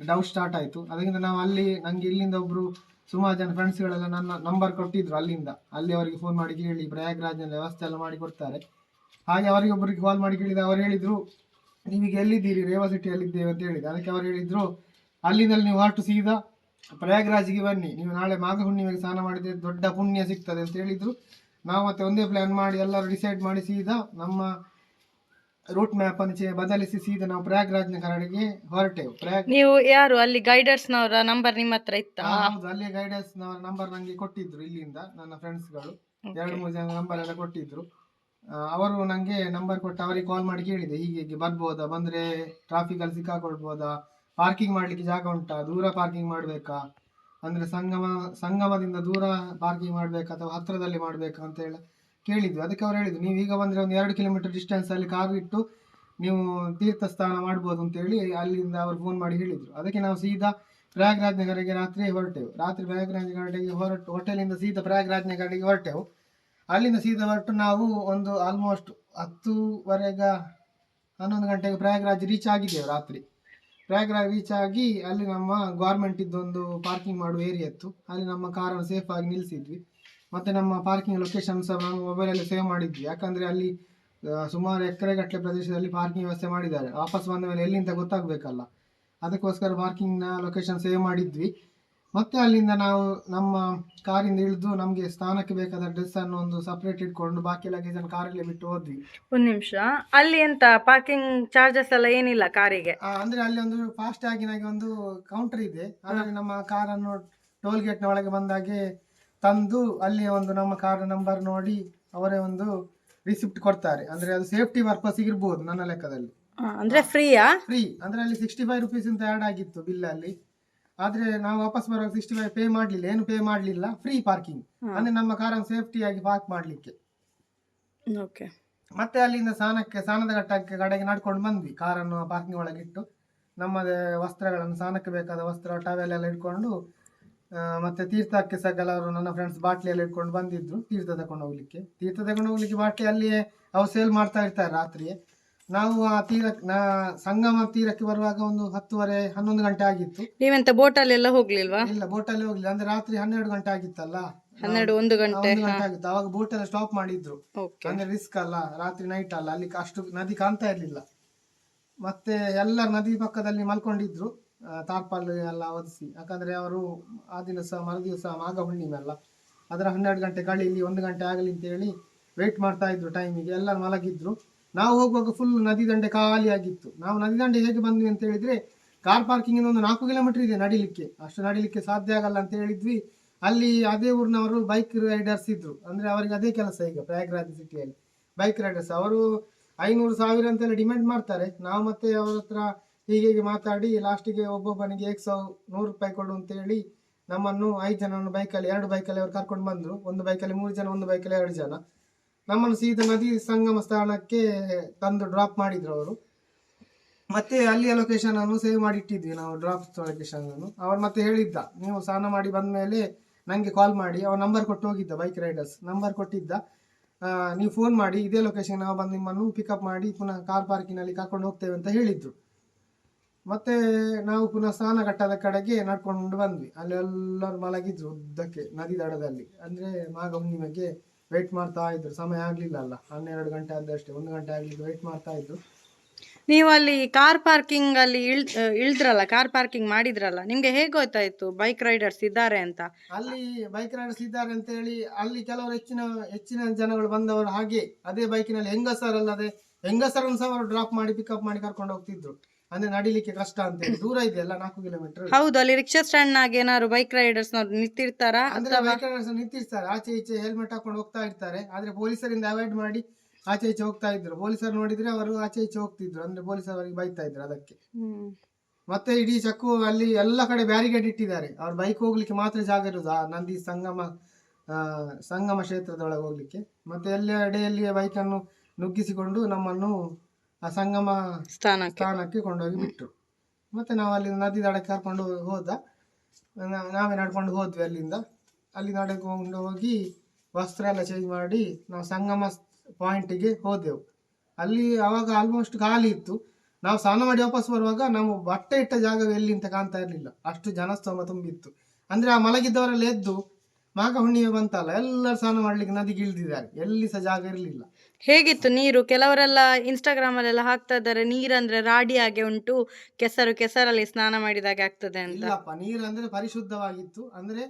ಡೌಟ್ ಸ್ಟಾರ್ಟ್ ಆಯಿತು. ಅದರಿಂದ ನಾವು ನನಗೆ ಇಲ್ಲಿಂದ ಒಬ್ಬರು ಸುಮಾರು ಜನ ಫ್ರೆಂಡ್ಸ್ಗಳೆಲ್ಲ ನನ್ನ ನಂಬರ್ ಕೊಟ್ಟಿದ್ರು. ಅಲ್ಲಿ ಅವರಿಗೆ ಫೋನ್ ಮಾಡಿ ಕೇಳಿ, ಪ್ರಯಾಗ್ರಾಜ್ನಲ್ಲಿ ವ್ಯವಸ್ಥೆ ಎಲ್ಲ ಮಾಡಿ ಕೊಡ್ತಾರೆ. ಹಾಗೆ ಅವರಿಗೊಬ್ಬರಿಗೆ ಕಾಲ್ ಮಾಡಿ ಕೇಳಿದ. ಅವರು ಹೇಳಿದರು, ನೀವೀಗ ಎಲ್ಲಿದ್ದೀರಿ? ರೇವಾ ಸಿಟಿಯಲ್ಲಿದ್ದೇವೆ ಅಂತ ಹೇಳಿದ್ರು. ಅದಕ್ಕೆ ಅವರು ಹೇಳಿದರು, ಅಲ್ಲಿಂದಲ್ಲಿ ನೀವು ಹೊರಟು ಸೀದಾ ಪ್ರಯಾಗ್ರಾಜ್ಗೆ ಬನ್ನಿ, ನೀವು ನಾಳೆ ಮಾಘ ಹುಣ್ಣಿಮೆಗೆ ಸ್ನಾನ ಮಾಡಿದರೆ ದೊಡ್ಡ ಪುಣ್ಯ ಸಿಗ್ತದೆ ಅಂತ ಹೇಳಿದರು. ನಾವು ಮತ್ತೆ ಒಂದೇ ಪ್ಲಾನ್ ಮಾಡಿ ಎಲ್ಲರೂ ಡಿಸೈಡ್ ಮಾಡಿ ಸೀದಾ ನಮ್ಮ ರೂಟ್ ಮ್ಯಾಪ್ ಅನ್ನು ಬದಲಿಸಿ ಸೀದಾ ನಾವು ಪ್ರಯಾಗ್ರಾಜ್ನ ಕಡೆಗೆ ಹೊರಟೆವು. ನೀವು ಯಾರು ಅಲ್ಲಿ ಗೈಡರ್ಸ್ನವರ ನಂಬರ್ ನಿಮ್ಮ ಹತ್ರ ಇತ್ತ? ಹೌದು, ಅಲ್ಲಿ ಗೈಡರ್ಸ್ ನಂಬರ್ ನನಗೆ ಕೊಟ್ಟಿದ್ರು. ಇಲ್ಲಿಂದ ನನ್ನ ಫ್ರೆಂಡ್ಸ್ಗಳು 2-3 ಜನ ನಂಬರ್ ಎಲ್ಲ ಕೊಟ್ಟಿದ್ರು. ಅವರು ನನಗೆ ನಂಬರ್ ಕೊಟ್ಟು ಅವರಿಗೆ ಕಾಲ್ ಮಾಡಿ ಕೇಳಿದೆ, ಹೀಗೆ ಬರ್ಬೋದಾ, ಬಂದರೆ ಟ್ರಾಫಿಕಲ್ಲಿ ಸಿಕ್ಕಾಕೊಳ್ಬೋದಾ, ಪಾರ್ಕಿಂಗ್ ಮಾಡಲಿಕ್ಕೆ ಜಾಗ ಉಂಟಾ, ದೂರ ಪಾರ್ಕಿಂಗ್ ಮಾಡಬೇಕಾ, ಅಂದರೆ ಸಂಗಮದಿಂದ ದೂರ ಪಾರ್ಕಿಂಗ್ ಮಾಡಬೇಕಾ ಅಥವಾ ಹತ್ತಿರದಲ್ಲಿ ಮಾಡಬೇಕಾ ಅಂತ ಹೇಳಿ ಕೇಳಿದ್ವಿ. ಅದಕ್ಕೆ ಅವ್ರು ಹೇಳಿದ್ರು, ನೀವು ಈಗ ಬಂದರೆ ಒಂದು 2 ಕಿಲೋಮೀಟರ್ ಡಿಸ್ಟೆನ್ಸಲ್ಲಿ ಕಾರು ಇಟ್ಟು ನೀವು ತೀರ್ಥ ಸ್ನಾನ ಮಾಡ್ಬೋದು ಅಂತೇಳಿ ಅಲ್ಲಿಂದ ಅವರು ಫೋನ್ ಮಾಡಿ ಹೇಳಿದರು. ಅದಕ್ಕೆ ನಾವು ಸೀದಾ ಪ್ರಯಾಗ್ರಾಜ್ನ ಕಡೆಗೆ ರಾತ್ರಿ ಹೊರಟೆವು. ಪ್ರಯಾಗ್ರಾಜ್ನ ಕಡೆಗೆ ಹೋಟೆಲಿಂದ ಸೀದಾ ಪ್ರಯಾಗ್ರಾಜ್ನ ಕಡೆಗೆ ಹೊರಟೆವು. ಅಲ್ಲಿಂದ ಸೀದಾ ಹೊರಟು ನಾವು ಒಂದು ಆಲ್ಮೋಸ್ಟ್ 10:30-11 ಗಂಟೆಗೆ ಪ್ರಯಾಗ್ರಾಜ್ ರೀಚ್ ಆಗಿದ್ದೇವೆ. ರಾತ್ರಿ ಪ್ರಯಾಗ್ರಾಜ್ ರೀಚ್ ಆಗಿ ಅಲ್ಲಿ ನಮ್ಮ ಗೌರ್ಮೆಂಟ್ ಇದ್ದೊಂದು ಪಾರ್ಕಿಂಗ್ ಮಾಡುವ ಏರಿಯಾ ಇತ್ತು. ಅಲ್ಲಿ ನಮ್ಮ ಕಾರನ್ನು ಸೇಫ್ ಆಗಿ ನಿಲ್ಲಿಸಿದ್ವಿ. ಮತ್ತು ನಮ್ಮ ಪಾರ್ಕಿಂಗ್ ಲೊಕೇಶನ್ ಸಹ ನಾವು ಮೊಬೈಲಲ್ಲಿ ಸೇವ್ ಮಾಡಿದ್ವಿ. ಯಾಕಂದರೆ ಅಲ್ಲಿ ಸುಮಾರು ಎಕರೆಗಟ್ಟಲೆ ಪ್ರದೇಶದಲ್ಲಿ ಪಾರ್ಕಿಂಗ್ ವ್ಯವಸ್ಥೆ ಮಾಡಿದ್ದಾರೆ. ವಾಪಸ್ ಬಂದ ಮೇಲೆ ಎಲ್ಲಿಂದ ಗೊತ್ತಾಗಬೇಕಲ್ಲ, ಅದಕ್ಕೋಸ್ಕರ ಪಾರ್ಕಿಂಗ್ನ ಲೊಕೇಶನ್ ಸೇವ್ ಮಾಡಿದ್ವಿ. ಮತ್ತೆ ಅಲ್ಲಿಂದ ನಾವು ನಮ್ಮ ಕಾರಿಂದ ಇಳಿದು ನಮಗೆ ಸ್ನಾನಕ್ಕೆ ಬೇಕಾದ ಡ್ರೆಸ್ಸನ್ನು ಒಂದು ಸಪ್ರೇಟ್ ಇಟ್ಕೊಂಡು ಬಾಕಿ ಲಗೇಜನ್ನು ಕಾರಲ್ಲೇ ಬಿಟ್ಟು ಹೋದ್ವಿ. ಒಂದು ನಿಮಿಷ, ಅಲ್ಲಿ ಎಂತ ಪಾರ್ಕಿಂಗ್ ಚಾರ್ಜಸ್ ಎಲ್ಲ ಏನಿಲ್ಲ ಕಾರಿಗೆ? ಅಂದರೆ ಅಲ್ಲಿ ಒಂದು ಫಾಸ್ಟ್ ಆಗಿನಾಗಿ ಒಂದು ಕೌಂಟರ್ ಇದೆ. ಅದರಲ್ಲಿ ನಮ್ಮ ಕಾರನ್ನು ಟೋಲ್ ಗೇಟ್ನ ಒಳಗೆ ಬಂದಾಗೆ ತಂದು ಅಲ್ಲಿ ಒಂದು ನಮ್ಮ ಕಾರ್ ನಂಬರ್ ನೋಡಿ ಅವರೇ ಒಂದು ರಿಸಿಪ್ಟ್ ಕೊಡ್ತಾರೆ. ಅಂದರೆ ಅದು ಸೇಫ್ಟಿ ಪರ್ಪಸ್ ಇರ್ಬೋದು ನನ್ನ ಲೆಕ್ಕದಲ್ಲಿ. ಅಂದರೆ ಫ್ರೀಯಾ? ಫ್ರೀ. ಅಂದರೆ ಅಲ್ಲಿ 65 ರುಪೀಸ್ ಅಂತ ಆ್ಯಡ್ ಆಗಿತ್ತು ಬಿಲ್ಲಲ್ಲಿ. ಆದರೆ ನಾವು ವಾಪಸ್ ಬರುವಾಗ 65 ಪೇ ಮಾಡಲಿಲ್ಲ, ಏನು ಪೇ ಮಾಡಲಿಲ್ಲ, ಫ್ರೀ ಪಾರ್ಕಿಂಗ್. ಅಂದರೆ ನಮ್ಮ ಕಾರನ್ನು ಸೇಫ್ಟಿಯಾಗಿ ಪಾರ್ಕ್ ಮಾಡಲಿಕ್ಕೆ. ಓಕೆ. ಮತ್ತೆ ಅಲ್ಲಿಂದ ಸ್ನಾನದ ಕಡೆಗೆ ನಡ್ಕೊಂಡು ಬಂದ್ವಿ. ಕಾರನ್ನು ಪಾರ್ಕಿಂಗ್ ಒಳಗೆ ಇಟ್ಟು ನಮ್ಮದೇ ವಸ್ತ್ರಗಳನ್ನು, ಸ್ನಾನಕ್ಕೆ ಬೇಕಾದ ವಸ್ತ್ರ, ಟವೆಲ್ ಎಲ್ಲ ಇಟ್ಕೊಂಡು ಮತ್ತೆ ತೀರ್ಥಕ್ಕೆ ಸಹ ಕೆಲವರು ನನ್ನ ಫ್ರೆಂಡ್ಸ್ ಬಾಟ್ಲಿಯಲ್ಲಿ ಇಟ್ಕೊಂಡು ಬಂದಿದ್ರು ತೀರ್ಥ ತಗೊಂಡು ಹೋಗ್ಲಿಕ್ಕೆ. ಬಾಟ್ಲಿ ಅಲ್ಲಿಯೇ ಅವ್ರು ಸೇಲ್ ಮಾಡ್ತಾ ಇರ್ತಾರೆ ರಾತ್ರಿಯೇ. ನಾವು ಆ ಸಂಗಮ ತೀರಕ್ಕೆ ಬರುವಾಗ ಒಂದು 10:30-11 ಗಂಟೆ ಆಗಿತ್ತು. ನೀವೆಂತ ಬೋಟಲ್ಲಿ ಎಲ್ಲ ಹೋಗ್ಲಿಲ್ವಾ? ಇಲ್ಲ, ಬೋಟಲ್ಲಿ ಹೋಗ್ಲಿಲ್ಲ. ಅಂದ್ರೆ ರಾತ್ರಿ 12 ಗಂಟೆ ಆಗಿತ್ತಲ್ಲ, 1 ಗಂಟೆ ಆಗಿತ್ತು. ಅವಾಗ ಬೋಟ್ ಎಲ್ಲ ಸ್ಟಾಪ್ ಮಾಡಿದ್ರು. ಅಂದ್ರೆ ರಿಸ್ಕ್ ಅಲ್ಲ, ರಾತ್ರಿ ನೈಟ್ ಅಲ್ಲ, ಅಲ್ಲಿ ಅಷ್ಟು ನದಿ ಕಾಣ್ತಾ ಇರ್ಲಿಲ್ಲ. ಮತ್ತೆ ಎಲ್ಲ ನದಿ ಪಕ್ಕದಲ್ಲಿ ಮಲ್ಕೊಂಡಿದ್ರು, ತಾರ್ಪಾಲ್ ಎಲ್ಲ ಒದಿಸಿ. ಯಾಕಂದ್ರೆ ಅವರು ಆ ದಿವಸ ಮರುದಿವಸ ಮಾಘ ಹುಣ್ಣಿಮೆ ಅಲ್ಲ, ಅದರ 12 ಗಂಟೆ ಕಳೀಲಿ, 1 ಗಂಟೆ ಆಗಲಿ ಅಂತ ಹೇಳಿ ವೇಟ್ ಮಾಡ್ತಾ ಇದ್ರು ಟೈಮಿಗೆ. ಎಲ್ಲ ಮಲಗಿದ್ರು. ನಾವು ಹೋಗುವಾಗ ಫುಲ್ ನದಿ ದಂಡೆ ಖಾಲಿ ಆಗಿತ್ತು. ನಾವು ನದಿ ದಂಡೆ ಹೇಗೆ ಬಂದ್ವಿ ಅಂತ ಹೇಳಿದ್ರೆ, ಕಾರ್ ಪಾರ್ಕಿಂಗ್ ಒಂದು 4 ಕಿಲೋಮೀಟರ್ ಇದೆ ನಡಿಲಿಕ್ಕೆ, ಅಷ್ಟು ನಡಿಲಿಕ್ಕೆ ಸಾಧ್ಯ ಆಗಲ್ಲ ಅಂತ ಹೇಳಿದ್ವಿ. ಅಲ್ಲಿ ಅದೇ ಊರಿನವರು ಬೈಕ್ ರೈಡರ್ಸ್ ಇದ್ರು, ಅಂದ್ರೆ ಅವರಿಗೆ ಅದೇ ಕೆಲಸ ಈಗ ಪ್ರಯಾಗ್ರಾಜ್ ಸಿಟಿಯಲ್ಲಿ ಬೈಕ್ ರೈಡರ್ಸ್. ಅವರು 500,000 ಅಂತೆಲ್ಲ ಡಿಮ್ಯಾಂಡ್ ಮಾಡ್ತಾರೆ. ನಾವು ಮತ್ತೆ ಅವ್ರ ಹತ್ರ ಹೀಗೆ ಮಾತಾಡಿ ಲಾಸ್ಟಿಗೆ ಒಬ್ಬೊಬ್ಬನಿಗೆ 100 ರೂಪಾಯಿ ಕೊಡು ಅಂತ ಹೇಳಿ ನಮ್ಮನ್ನು 5 ಜನವನ್ನು ಬೈಕಲ್ಲಿ 2 ಬೈಕಲ್ಲಿ ಅವ್ರು ಕರ್ಕೊಂಡು ಬಂದ್ರು. ಒಂದು ಬೈಕಲ್ಲಿ 3 ಜನ, ಒಂದು ಬೈಕಲ್ಲಿ 2 ಜನ. ನಮ್ಮನ್ನು ಸೀದಾ ನದಿ ಸಂಗಮ ಸ್ಥಾನಕ್ಕೆ ತಂದು ಡ್ರಾಪ್ ಮಾಡಿದ್ರು ಅವರು. ಮತ್ತೆ ಅಲ್ಲಿಯ ಲೊಕೇಶನ್ ಅನ್ನು ಸೇವ್ ಮಾಡಿ ಇಟ್ಟಿದ್ವಿ ನಾವು, ಡ್ರಾಪ್ ಲೊಕೇಶನ್ ಅನ್ನು. ಅವ್ರು ಮತ್ತೆ ಹೇಳಿದ್ದ, ನೀವು ಸ್ನಾನ ಮಾಡಿ ಬಂದ ಮೇಲೆ ನನಗೆ ಕಾಲ್ ಮಾಡಿ. ಅವ್ರ ನಂಬರ್ ಕೊಟ್ಟು ಹೋಗಿದ್ದ, ಬೈಕ್ ರೈಡರ್ಸ್ ನಂಬರ್ ಕೊಟ್ಟಿದ್ದ. ನೀವು ಫೋನ್ ಮಾಡಿ, ಇದೇ ಲೊಕೇಶನ್ ನಾವು ಬಂದು ನಿಮ್ಮನ್ನು ಪಿಕಪ್ ಮಾಡಿ ಪುನಃ ಕಾರ್ ಪಾರ್ಕಿನಲ್ಲಿ ಕರ್ಕೊಂಡು ಹೋಗ್ತೇವೆ ಅಂತ ಹೇಳಿದ್ರು. ಮತ್ತೆ ನಾವು ಪುನಃ ಸ್ನಾನಘಟ್ಟದ ಕಡೆಗೆ ನಡ್ಕೊಂಡು ಬಂದ್ವಿ. ಅಲ್ಲಿ ಎಲ್ಲರೂ ಮಲಗಿದ್ರು ಉದ್ದಕ್ಕೆ ನದಿ ದಡದಲ್ಲಿ. ಅಂದ್ರೆ ಮಾಘ ಹುಣ್ಣಿಮೆಗೆ ವೆಯ್ಟ್ ಮಾಡ್ತಾ ಇದ್ರು. ಸಮಯ ಆಗ್ಲಿಲ್ಲ ಅಲ್ಲ, 12 ಗಂಟೆ ಆದಷ್ಟೇ, 1 ಗಂಟೆ ಆಗ್ಲಿಕ್ಕೆ ವೆಯ್ಟ್ ಮಾಡ್ತಾ ಇದ್ರು. ನೀವು ಅಲ್ಲಿ ಕಾರ್ ಪಾರ್ಕಿಂಗ್ ಅಲ್ಲಿ ಇಳಿದ್ರಲ್ಲ, ಕಾರ್ ಪಾರ್ಕಿಂಗ್ ಮಾಡಿದ್ರಲ್ಲ, ನಿಮ್ಗೆ ಹೇಗೆ ಗೊತ್ತಾಯ್ತು ಬೈಕ್ ರೈಡರ್ಸ್ ಇದ್ದಾರೆ ಅಂತ? ಅಲ್ಲಿ ಬೈಕ್ ರೈಡರ್ಸ್ ಇದ್ದಾರೆ ಅಂತ ಹೇಳಿ ಅಲ್ಲಿ ಕೆಲವರು ಹೆಚ್ಚಿನ ಜನಗಳು ಬಂದವರು ಹಾಗೆ ಅದೇ ಬೈಕಿನಲ್ಲಿ ಹೆಂಗಸರಲ್ಲದೆ ಹೆಂಗಸರನ್ನು ಸಹ ಅವರು ಡ್ರಾಪ್ ಮಾಡಿ ಪಿಕಪ್ ಮಾಡಿ ಕರ್ಕೊಂಡು ಹೋಗ್ತಿದ್ರು. ಅಂದ್ರೆ ನಡಿಲಿಕ್ಕೆ ಕಷ್ಟ ಅಂತ ಹೇಳಿ, ದೂರ ಇದೆಯಲ್ಲ 4 ಕಿಲೋಮೀಟರ್. ಹೌದು, ಅಲ್ಲಿ ರಿಕ್ಷಾ ಸ್ಟ್ಯಾಂಡ್ ನಾಗ ಏನಾದ್ರು ಬೈಕ್ ರೈಡರ್ಸ್ ನಿಂತಿರ್ತಾರ? ಅಂದ್ರೆ ಬೈಕ್ ರೈಡರ್ಸ್ ನಿಂತಿರ್ತಾರೆ, ಆಚೆ ಈಚೆ ಹೆಲ್ಮೆಟ್ ಹಾಕೊಂಡು ಹೋಗ್ತಾ ಇರ್ತಾರೆ. ಆದ್ರೆ ಪೊಲೀಸರಿಂದ ಅವಾಯ್ಡ್ ಮಾಡಿ ಆಚೆ ಈಚೆ ಹೋಗ್ತಾ ಇದ್ರು. ಪೊಲೀಸರು ನೋಡಿದ್ರೆ ಅವರು ಆಚೆ ಈಚೆ ಹೋಗ್ತಿದ್ರು, ಅಂದ್ರೆ ಪೊಲೀಸ್ ಅವರಿಗೆ ಬೈತಾ ಇದ್ರು ಅದಕ್ಕೆ. ಮತ್ತೆ ಇಡೀ ಚಕ್ಕು ಅಲ್ಲಿ ಎಲ್ಲ ಕಡೆ ಬ್ಯಾರಿಗೇಡ್ ಇಟ್ಟಿದ್ದಾರೆ. ಅವ್ರ ಬೈಕ್ ಹೋಗ್ಲಿಕ್ಕೆ ಮಾತ್ರ ಜಾಗ ಇರುದು ಆ ನದಿ ಸಂಗಮ ಕ್ಷೇತ್ರದೊಳಗೆ ಹೋಗ್ಲಿಕ್ಕೆ. ಮತ್ತೆ ಎಲ್ಲೆಡೆಯಲ್ಲಿಯೇ ಬೈಕನ್ನು ನುಗ್ಗಿಸಿಕೊಂಡು ನಮ್ಮನ್ನು ಆ ಸಂಗಮ ಸ್ಥಾನಕ್ಕೆ ಕೊಂಡೋಗಿ ಬಿಟ್ರು. ಮತ್ತೆ ನಾವು ಅಲ್ಲಿ ನದಿ ದಡಕ್ಕೆ ಕರ್ಕೊಂಡು ಹೋದ. ನಾವೇ ನಡ್ಕೊಂಡು ಹೋದ್ವಿ ಅಲ್ಲಿ ನಡ್ಕೊಂಡು ಹೋಗಿ ವಸ್ತ್ರ ಎಲ್ಲ ಚೇಂಜ್ ಮಾಡಿ ನಾವು ಸಂಗಮ ಪಾಯಿಂಟಿಗೆ ಹೋದೆವು. ಅಲ್ಲಿ ಅವಾಗ ಆಲ್ಮೋಸ್ಟ್ ಖಾಲಿ ಇತ್ತು. ನಾವು ಸ್ನಾನ ಮಾಡಿ ವಾಪಸ್ ಬರುವಾಗ ನಾವು ಬಟ್ಟೆ ಇಟ್ಟ ಜಾಗವೇ ಎಲ್ಲಿ ಅಂತ ಕಾಣ್ತಾ ಇರಲಿಲ್ಲ, ಅಷ್ಟು ಜನಸ್ತೋಮ ತುಂಬಿತ್ತು. ಅಂದ್ರೆ ಆ ಮಲಗಿದ್ದವರೆಲ್ಲ ಎದ್ದು ಮಾಘ ಹುಣ್ಣಿಮೆ ಬಂತಲ್ಲ, ಎಲ್ಲರೂ ಸ್ನಾನ ಮಾಡ್ಲಿಕ್ಕೆ ನದಿಗೆ ಇಳಿದಿದ್ದಾರೆ, ಎಲ್ಲಿ ಸಹ ಜಾಗ ಇರಲಿಲ್ಲ. ಹೇಗಿತ್ತು ನೀರು? ಕೆಲವರೆಲ್ಲ ಇನ್ಸ್ಟಾಗ್ರಾಮ್ ಅಲ್ಲೆಲ್ಲ ಹಾಕ್ತಾ ಇದ್ದಾರೆ, ನೀರಂದ್ರೆ ರಾಡಿ ಹಾಗೆ ಉಂಟು, ಕೆಸರಲ್ಲಿ ಸ್ನಾನ ಮಾಡಿದಾಗೆ ಆಗ್ತದೆ ಅಂತ. ಇಲ್ಲಪ್ಪ, ನೀರು ಅಂದ್ರೆ ಪರಿಶುದ್ಧವಾಗಿತ್ತು. ಅಂದ್ರೆ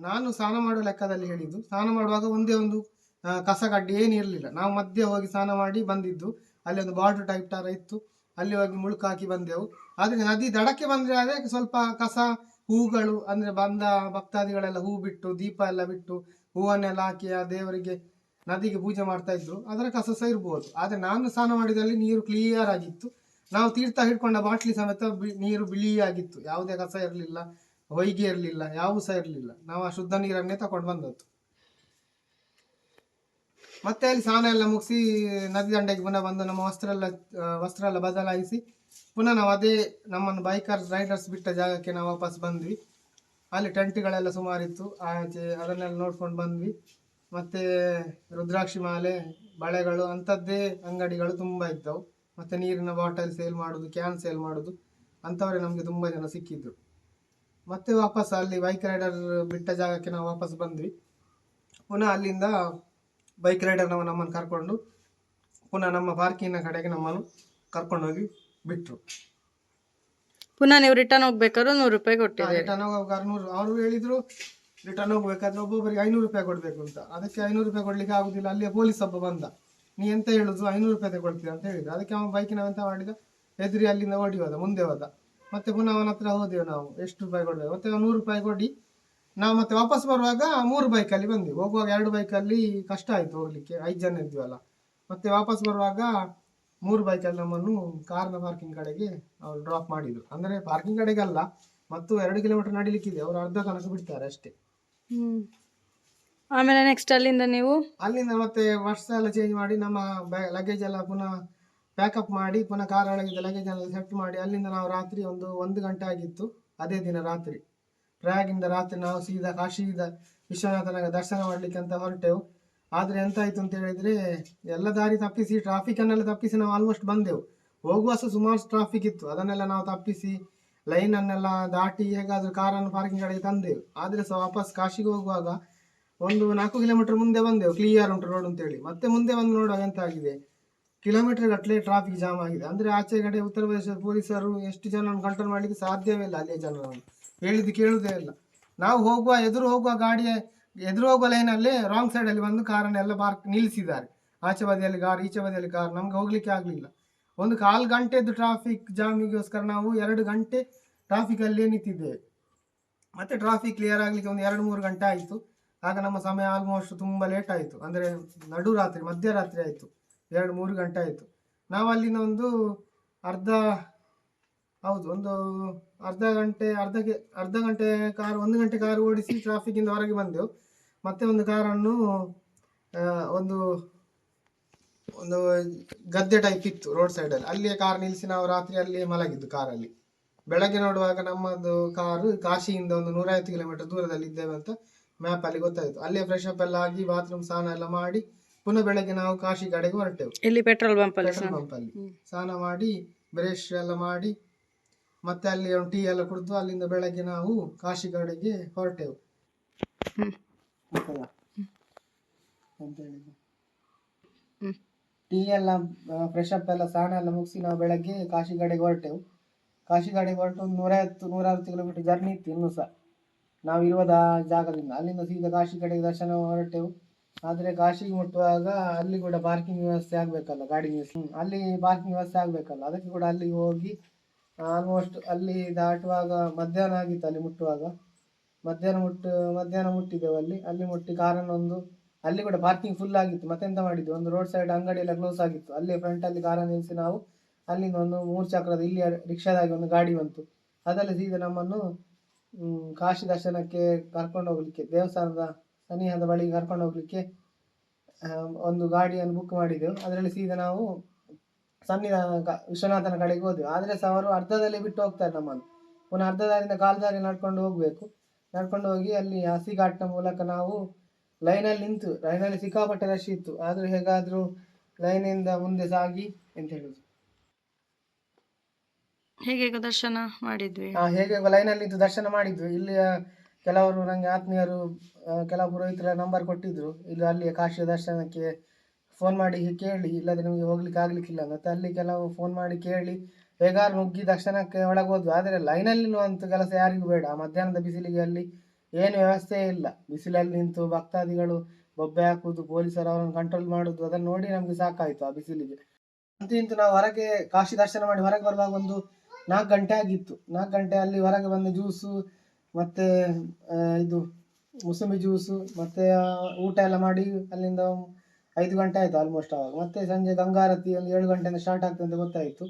ನಾನು ಸ್ನಾನ ಮಾಡೋ ಲೆಕ್ಕದಲ್ಲಿ ಹೇಳಿದ್ದು. ಸ್ನಾನ ಮಾಡುವಾಗ ಒಂದೇ ಒಂದು ಕಸ ಕಡ್ಡಿ ಏನಿರಲಿಲ್ಲ. ನಾವು ಮಧ್ಯೆ ಹೋಗಿ ಸ್ನಾನ ಮಾಡಿ ಬಂದಿದ್ದು. ಅಲ್ಲಿ ಒಂದು ಬಾರ್ಡರ್ ಟೈಪ್ ತರ ಇತ್ತು, ಅಲ್ಲಿ ಹೋಗಿ ಮುಳುಕು ಹಾಕಿ ಬಂದೆವು. ಆದ್ರೆ ನದಿ ದಡಕ್ಕೆ ಬಂದ್ರೆ ಅದೇ ಸ್ವಲ್ಪ ಕಸ, ಹೂಗಳು, ಅಂದ್ರೆ ಬಂದ ಭಕ್ತಾದಿಗಳೆಲ್ಲ ಹೂ ಬಿಟ್ಟು, ದೀಪ ಎಲ್ಲ ಬಿಟ್ಟು, ಹೂವನ್ನೆಲ್ಲ ಹಾಕಿ ಆ ದೇವರಿಗೆ ನದಿಗೆ ಪೂಜೆ ಮಾಡ್ತಾ ಇದ್ರು. ಅದರ ಕಸ ಸಹ ಇರ್ಬೋದು. ಆದ್ರೆ ನಾನು ಸ್ನಾನ ಮಾಡಿದಲ್ಲಿ ನೀರು ಕ್ಲಿಯರ್ ಆಗಿತ್ತು. ನಾವು ತೀರ್ಥ ಹಿಡ್ಕೊಂಡ ಬಾಟ್ಲಿ ಸಮೇತ ನೀರು ಬಿಳಿಯಾಗಿತ್ತು, ಯಾವುದೇ ಕಸ ಇರಲಿಲ್ಲ, ಹೊಯ್ಗೆ ಇರಲಿಲ್ಲ, ಯಾವು ಸಹ ಇರಲಿಲ್ಲ. ನಾವು ಆ ಶುದ್ಧ ನೀರನ್ನೇ ತಕೊಂಡು ಬಂದದ್ದು. ಮತ್ತೆ ಅಲ್ಲಿ ಸ್ನಾನ ಎಲ್ಲ ಮುಗಿಸಿ ನದಿ ದಂಡೆಗೆ ಪುನಃ ಬಂದು ನಮ್ಮ ವಸ್ತ್ರ ಎಲ್ಲ ಬದಲಾಯಿಸಿ ಪುನಃ ನಾವು ಅದೇ ನಮ್ಮನ್ನು ಬೈಕರ್ಸ್ ರೈಡರ್ಸ್ ಬಿಟ್ಟ ಜಾಗಕ್ಕೆ ನಾವು ವಾಪಸ್ ಬಂದ್ವಿ. ಅಲ್ಲಿ ಟೆಂಟ್ಗಳೆಲ್ಲ ಸುಮಾರಿತ್ತು ಆಚೆ, ಅದನ್ನೆಲ್ಲ ನೋಡ್ಕೊಂಡು ಬಂದ್ವಿ. ಮತ್ತೆ ರುದ್ರಾಕ್ಷಿ ಮಾಲೆ, ಬಳೆಗಳು, ಅಂಥದ್ದೇ ಅಂಗಡಿಗಳು ತುಂಬ ಇದ್ದವು. ಮತ್ತೆ ನೀರಿನ ಬಾಟಲ್ ಸೇಲ್ ಮಾಡೋದು, ಕ್ಯಾನ್ ಸೇಲ್ ಮಾಡೋದು, ಅಂಥವರೇ ನಮಗೆ ತುಂಬ ಜನ ಸಿಕ್ಕಿದ್ರು. ಮತ್ತೆ ವಾಪಸ್ ಅಲ್ಲಿ ಬೈಕ್ ರೈಡರ್ ಬಿಟ್ಟ ಜಾಗಕ್ಕೆ ನಾವು ವಾಪಸ್ ಬಂದ್ವಿ. ಪುನಃ ಅಲ್ಲಿಂದ ಬೈಕ್ ರೈಡರ್ ನಮ್ಮನ್ನು ಕರ್ಕೊಂಡು ಪುನಃ ನಮ್ಮ ಪಾರ್ಕಿನ ಕಡೆಗೆ ನಮ್ಮನ್ನು ಕರ್ಕೊಂಡೋಗಿ ಬಿಟ್ರು. ಪುನಃ ನೀವು ರಿಟರ್ನ್ ಹೋಗ್ಬೇಕಾದ್ರೆ 100 ರೂಪಾಯಿ ಕೊಟ್ಟಿದ್ದೀರಿ. ರಿಟರ್ನ್ ಹೋಗ್ಬೇಕಾದ್ರೆ 100 ಅವರು ಹೇಳಿದ್ರು. ರಿಟರ್ನ್ ಹೋಗ್ಬೇಕಾದ್ರೆ ಒಬ್ಬೊಬ್ಬರಿಗೆ 500 ರೂಪಾಯಿ ಕೊಡಬೇಕು ಅಂತ. ಅದಕ್ಕೆ 500 ರೂಪಾಯಿ ಕೊಡ್ಲಿಕ್ಕೆ ಆಗುದಿಲ್ಲ. ಅಲ್ಲಿಯ ಪೊಲೀಸ್ ಒಬ್ಬ ಬಂದ, ನೀ ಎಂತ ಹೇಳುದು 500 ರೂಪಾಯಿ ತಗೊಳ್ತೀರ ಅಂತ ಹೇಳಿದ್ರು. ಅದಕ್ಕೆ ಅವನ ಬೈಕಿನ ಎಂತ ಮಾಡಿದ, ಎದುರಿ ಅಲ್ಲಿಂದ ಓಡಿ ಹೋದ, ಮುಂದೆ ಹೋದ. ಮತ್ತೆ ಪುನಃ ಅವನ ಹತ್ರ ಹೋದೆವು ನಾವು, ಎಷ್ಟು ರೂಪಾಯಿ ಕೊಡ್ಬೇಕು. ಮತ್ತೆ 100 ರೂಪಾಯಿ ಕೊಡಿ ನಾವು ಮತ್ತೆ ವಾಪಸ್ ಬರುವಾಗ 3 ಬೈಕಲ್ಲಿ ಬಂದ್ವಿ. ಹೋಗುವಾಗ 2 ಬೈಕಲ್ಲಿ ಕಷ್ಟ ಆಯ್ತು ಹೋಗ್ಲಿಕ್ಕೆ, 5 ಜನ ಇದ್ವಲ್ಲ. ಮತ್ತೆ ವಾಪಸ್ ಬರುವಾಗ 3 ಬೈಕಲ್ಲಿ ನಮ್ಮನ್ನು ಕಾರ್ನ ಪಾರ್ಕಿಂಗ್ ಕಡೆಗೆ ಅವ್ರು ಡ್ರಾಪ್ ಮಾಡಿದ್ರು. ಅಂದ್ರೆ ಪಾರ್ಕಿಂಗ್ ಕಡೆಗೆ ಅಲ್ಲ, ಮತ್ತು 2 ಕಿಲೋಮೀಟರ್ ನಡಿಲಿಕ್ಕಿದೆ, ಅವರು ಅರ್ಧ ತನಕ ಬಿಡ್ತಾರೆ ಅಷ್ಟೇ. ಆಮೇಲೆ ನೆಕ್ಸ್ಟ್ ಅಲ್ಲಿಂದ ಮತ್ತೆ ವರ್ಷ ಎಲ್ಲ ಚೇಂಜ್ ಮಾಡಿ ನಮ್ಮ ಲಗೇಜ್ ಎಲ್ಲ ಪುನಃ ಪ್ಯಾಕಪ್ ಮಾಡಿ ಪುನಃ ಕಾರ್ ಒಳಗಿದ್ದ ಲಗೇಜ್ ಎಲ್ಲ ಸೆಟ್ ಮಾಡಿ ಅಲ್ಲಿಂದ ನಾವು ರಾತ್ರಿ 1 ಗಂಟೆ ಆಗಿತ್ತು. ಅದೇ ದಿನ ರಾತ್ರಿ ಪ್ರಯಾಗಿಂದ ರಾತ್ರಿ ನಾವು ಸೀದಾ ಕಾಶಿದ ವಿಶ್ವನಾಥನ ದರ್ಶನ ಮಾಡ್ಲಿಕ್ಕೆ ಅಂತ ಹೊರಟೆವು. ಆದ್ರೆ ಎಂತ ಆಯ್ತು ಅಂತ ಹೇಳಿದ್ರೆ, ಎಲ್ಲ ದಾರಿ ತಪ್ಪಿಸಿ, ಟ್ರಾಫಿಕ್ ಅನ್ನೆಲ್ಲ ತಪ್ಪಿಸಿ ನಾವು ಆಲ್ಮೋಸ್ಟ್ ಬಂದೆವು. ಹೋಗುವ ಸುಮಾರು ಟ್ರಾಫಿಕ್ ಇತ್ತು, ಅದನ್ನೆಲ್ಲ ನಾವು ತಪ್ಪಿಸಿ ಲೈನ್ ಅನ್ನೆಲ್ಲ ದಾಟಿ ಹೇಗಾದ್ರೂ ಕಾರನ್ನು ಪಾರ್ಕಿಂಗ್ ಕಡೆಗೆ ತಂದೆವು. ಆದ್ರೆ ಸಹ ವಾಪಸ್ ಕಾಶಿಗೆ ಹೋಗುವಾಗ 4 ಕಿಲೋಮೀಟರ್ ಮುಂದೆ ಬಂದೆವು, ಕ್ಲಿಯರ್ ಉಂಟು ರೋಡ್ ಅಂತೇಳಿ. ಮತ್ತೆ ಮುಂದೆ ಬಂದು ನೋಡುವಾಗ ಎಂತ ಆಗಿದೆ, ಕಿಲೋಮೀಟರ್ ಗಟ್ಟಲೆ ಟ್ರಾಫಿಕ್ ಜಾಮ್ ಆಗಿದೆ. ಅಂದ್ರೆ ಆಚೆ ಕಡೆ ಉತ್ತರ ಪ್ರದೇಶದ ಪೊಲೀಸರು ಎಷ್ಟು ಜನ ಕಂಟ್ರೋಲ್ ಮಾಡ್ಲಿಕ್ಕೆ ಸಾಧ್ಯವೇ ಇಲ್ಲ. ಅಲ್ಲಿಯ ಜನರನ್ನು ಹೇಳಿದ್ದು ಕೇಳುವುದೇ ಇಲ್ಲ. ನಾವು ಎದುರು ಹೋಗುವ ಲೈನಲ್ಲಿ ರಾಂಗ್ ಸೈಡ್ ಅಲ್ಲಿ ಬಂದು ಕಾರನ್ನೆಲ್ಲ ನಿಲ್ಲಿಸಿದ್ದಾರೆ. ಆಚೆ ಬದಿಯಲ್ಲಿ ಕಾರ್, ಈಚೆ ಬದಿಯಲ್ಲಿ ಕಾರ್, ನಮ್ಗೆ ಹೋಗ್ಲಿಕ್ಕೆ ಆಗ್ಲಿಲ್ಲ. ಒಂದು ಕಾಲು ಗಂಟೆದ್ದು ಟ್ರಾಫಿಕ್ ಜಾಮಿಗೋಸ್ಕರ ನಾವು 2 ಗಂಟೆ ಟ್ರಾಫಿಕಲ್ಲೇ ನಿಂತಿದ್ದೇವೆ. ಮತ್ತೆ ಟ್ರಾಫಿಕ್ ಕ್ಲಿಯರ್ ಆಗಲಿಕ್ಕೆ ಒಂದು 2-3 ಗಂಟೆ ಆಯಿತು. ಆಗ ನಮ್ಮ ಸಮಯ ಆಲ್ಮೋಸ್ಟ್ ತುಂಬ ಲೇಟ್ ಆಯಿತು, ಅಂದರೆ ನಡುರಾತ್ರಿ ಮಧ್ಯರಾತ್ರಿ ಆಯಿತು, 2-3 ಗಂಟೆ ಆಯಿತು. ನಾವು ಅಲ್ಲಿಂದ ಒಂದು ಅರ್ಧ ಹೌದು ಒಂದು ಅರ್ಧ ಗಂಟೆ ಕಾರು 1 ಗಂಟೆ ಕಾರು ಓಡಿಸಿ ಟ್ರಾಫಿಕ್ಕಿಂದ ಹೊರಗೆ ಬಂದೆವು. ಮತ್ತೆ ಒಂದು ಕಾರನ್ನು ಒಂದು ಒಂದು ಗದ್ದೆ ಟೈಪ್ ಇತ್ತು ರೋಡ್ ಸೈಡಲ್ಲಿ, ಅಲ್ಲಿಯೇ ಕಾರ್ ನಿಲ್ಲಿಸಿ ನಾವು ರಾತ್ರಿ ಅಲ್ಲಿಯೇ ಮಲಗಿದ್ದು ಕಾರಲ್ಲಿ. ಬೆಳಗ್ಗೆ ನೋಡುವಾಗ ನಮ್ಮದು ಕಾರು ಕಾಶಿಯಿಂದ ಒಂದು 150 ಕಿಲೋಮೀಟರ್ ದೂರದಲ್ಲಿ ಇದ್ದೇವೆ ಅಂತ ಮ್ಯಾಪಲ್ಲಿ ಗೊತ್ತಾಯಿತು. ಅಲ್ಲೇ ಫ್ರೆಶ್ ಅಪ್ ಎಲ್ಲ ಆಗಿ ಬಾತ್ರೂಮ್ ಸ್ನಾನ ಎಲ್ಲ ಮಾಡಿ ಪುನಃ ಬೆಳಗ್ಗೆ ನಾವು ಕಾಶಿ ಕಡೆಗೆ ಹೊರಟೆವು. ಇಲ್ಲಿ ಪೆಟ್ರೋಲ್ ಬಂಪಲ್ಲಿ ಸ್ನಾನ ಮಾಡಿ ಬ್ರಷ್ ಎಲ್ಲ ಮಾಡಿ ಮತ್ತೆ ಅಲ್ಲಿ ಒಂದು ಟೀ ಎಲ್ಲ ಕುಡಿದು ಅಲ್ಲಿಂದ ಬೆಳಗ್ಗೆ ನಾವು ಕಾಶಿ ಕಡೆಗೆ ಹೊರಟೆವು. ಅಂತ ಹೇಳಿದ್ದು ಟೀ ಎಲ್ಲ ಫ್ರೆಶ್ ಅಪ್ ಎಲ್ಲ ಸ್ನಾನ ಎಲ್ಲ ಮುಗಿಸಿ ನಾವು ಬೆಳಗ್ಗೆ ಕಾಶಿ ಕಡೆಗೆ ಹೊರಟೆವು. ಕಾಶಿ ಕಡೆಗೆ ಹೊರಟು ಒಂದು 150-160 ಕಿಲೋಮೀಟರ್ ಜರ್ನಿ ಇತ್ತು ಇನ್ನೂ ಸಹ ನಾವು ಇರುವುದ ಜಾಗದಿಂದ. ಅಲ್ಲಿಂದ ಸೀದಾ ಕಾಶಿ ಕಡೆಗೆ ದರ್ಶನ ಹೊರಟೆವು. ಆದರೆ ಕಾಶಿಗೆ ಮುಟ್ಟುವಾಗ ಅಲ್ಲಿ ಕೂಡ ಪಾರ್ಕಿಂಗ್ ವ್ಯವಸ್ಥೆ ಆಗಬೇಕಲ್ಲ, ಗಾಡಿ ಅಲ್ಲಿ ಪಾರ್ಕಿಂಗ್ ವ್ಯವಸ್ಥೆ ಆಗಬೇಕಲ್ಲ, ಅದಕ್ಕೆ ಕೂಡ ಅಲ್ಲಿಗೆ ಹೋಗಿ ಆಲ್ಮೋಸ್ಟ್ ಅಲ್ಲಿ ದಾಟುವಾಗ ಮಧ್ಯಾಹ್ನ ಆಗಿತ್ತು. ಅಲ್ಲಿ ಮುಟ್ಟುವಾಗ ಮಧ್ಯಾಹ್ನ ಮುಟ್ಟಿದ್ದೆವು. ಅಲ್ಲಿ ಮುಟ್ಟಿ ಕಾರನ್ನೊಂದು ಅಲ್ಲಿ ಕೂಡ ಪಾರ್ಕಿಂಗ್ ಫುಲ್ ಆಗಿತ್ತು. ಮತ್ತೆಂತ ಮಾಡಿದ್ವಿ, ಒಂದು ರೋಡ್ ಸೈಡ್ ಅಂಗಡಿ ಎಲ್ಲ ಕ್ಲೋಸ್ ಆಗಿತ್ತು, ಅಲ್ಲೇ ಫ್ರಂಟಲ್ಲಿ ಕಾರನ್ನು ನಿಲ್ಲಿಸಿ ನಾವು ಅಲ್ಲಿಂದ ಒಂದು 3 ಚಕ್ರದ ಇಲ್ಲಿ ರಿಕ್ಷಾದಾಗಿ ಒಂದು ಗಾಡಿ ಬಂತು, ಅದರಲ್ಲಿ ಸೀದಾ ನಮ್ಮನ್ನು ಕಾಶಿ ದರ್ಶನಕ್ಕೆ ಕರ್ಕೊಂಡು ಹೋಗ್ಲಿಕ್ಕೆ, ದೇವಸ್ಥಾನದ ಸನಿಹದ ಬಳಿಗೆ ಕರ್ಕೊಂಡು ಹೋಗ್ಲಿಕ್ಕೆ ಒಂದು ಗಾಡಿಯನ್ನು ಬುಕ್ ಮಾಡಿದ್ದೆವು. ಅದರಲ್ಲಿ ಸೀದಾ ನಾವು ವಿಶ್ವನಾಥನ ಕಡೆಗೆ ಹೋದೆವು. ಆದರೆ ಸಹ ಅವರು ಅರ್ಧದಲ್ಲಿ ಬಿಟ್ಟು ಹೋಗ್ತಾರೆ ನಮ್ಮನ್ನು, ಪುನಃ ಅರ್ಧ ದಾರಿಯಿಂದ ಕಾಲು ದಾರಿ ನಡ್ಕೊಂಡು ಹೋಗಬೇಕು. ನಡ್ಕೊಂಡು ಹೋಗಿ ಅಲ್ಲಿ ಹಸಿಘಾಟ್ನ ಮೂಲಕ ನಾವು ಲೈನಲ್ಲಿ ಸಿಕ್ಕಾಪಟ್ಟೆ ರಶ್ ಇತ್ತು. ಆದರೂ ಹೇಗಾದರೂ ಲೈನಿಂದ ಮುಂದೆ ಸಾಗಿ ಎಂತ ಹೇಳುದು, ಹೇಗೆ ದರ್ಶನ ಮಾಡಿದ್ವಿ. ಹೇಗೆ ಲೈನಲ್ಲಿ ಇದ್ದು ದರ್ಶನ ಮಾಡಿದ್ವಿ. ಇಲ್ಲಿಯ ಕೆಲವರು ನನಗೆ ಆತ್ಮೀಯರು ಕೆಲವು ಪುರೋಹಿತರ ನಂಬರ್ ಕೊಟ್ಟಿದ್ರು, ಇಲ್ಲಿ ಅಲ್ಲಿಯ ಕಾಶಿಯ ದರ್ಶನಕ್ಕೆ ಫೋನ್ ಮಾಡಿ ಕೇಳಿ, ಇಲ್ಲದೆ ನಿಮಗೆ ಹೋಗ್ಲಿಕ್ಕೆ ಆಗ್ಲಿಕ್ಕಿಲ್ಲ. ಮತ್ತೆ ಅಲ್ಲಿ ಕೆಲವು ಫೋನ್ ಮಾಡಿ ಕೇಳಿ ಹೇಗಾರು ನುಗ್ಗಿ ದರ್ಶನಕ್ಕೆ ಒಳಗೆ ಹೋದ್ವಿ. ಆದರೆ ಲೈನಲ್ಲಿ ನಿಲ್ಲುವಂಥ ಕೆಲಸ ಯಾರಿಗೂ ಬೇಡ. ಮಧ್ಯಾಹ್ನದ ಬಿಸಿಲಿಗೆ ಅಲ್ಲಿ ಏನು ವ್ಯವಸ್ಥೆ ಇಲ್ಲ. ಬಿಸಿಲಲ್ಲಿ ನಿಂತು ಭಕ್ತಾದಿಗಳು ಬೊಬ್ಬೆ ಹಾಕುವುದು, ಪೊಲೀಸರು ಅವರನ್ನು ಕಂಟ್ರೋಲ್ ಮಾಡುದು, ಅದನ್ನು ನೋಡಿ ನಮಗೆ ಸಾಕಾಯಿತು ಆ ಬಿಸಿಲಿಗೆ. ಅಂತೂ ನಾವು ಹೊರಗೆ ಕಾಶಿ ದರ್ಶನ ಮಾಡಿ ಹೊರಗೆ ಬರುವಾಗ ಒಂದು 4 ಗಂಟೆ ಆಗಿತ್ತು. 4 ಗಂಟೆ ಅಲ್ಲಿ ಹೊರಗೆ ಬಂದು ಜ್ಯೂಸು ಮತ್ತೆ ಇದು ಮುಸಂಬಿ ಜ್ಯೂಸು ಮತ್ತೆ ಊಟ ಎಲ್ಲ ಮಾಡಿ ಅಲ್ಲಿಂದ 5 ಗಂಟೆ ಆಯಿತು ಆಲ್ಮೋಸ್ಟ್ ಆವಾಗ. ಮತ್ತೆ ಸಂಜೆ ಗಂಗಾರತಿ ಒಂದು 7 ಗಂಟೆಯಿಂದ ಸ್ಟಾರ್ಟ್ ಆಗ್ತದೆ ಅಂತ ಗೊತ್ತಾಯಿತು.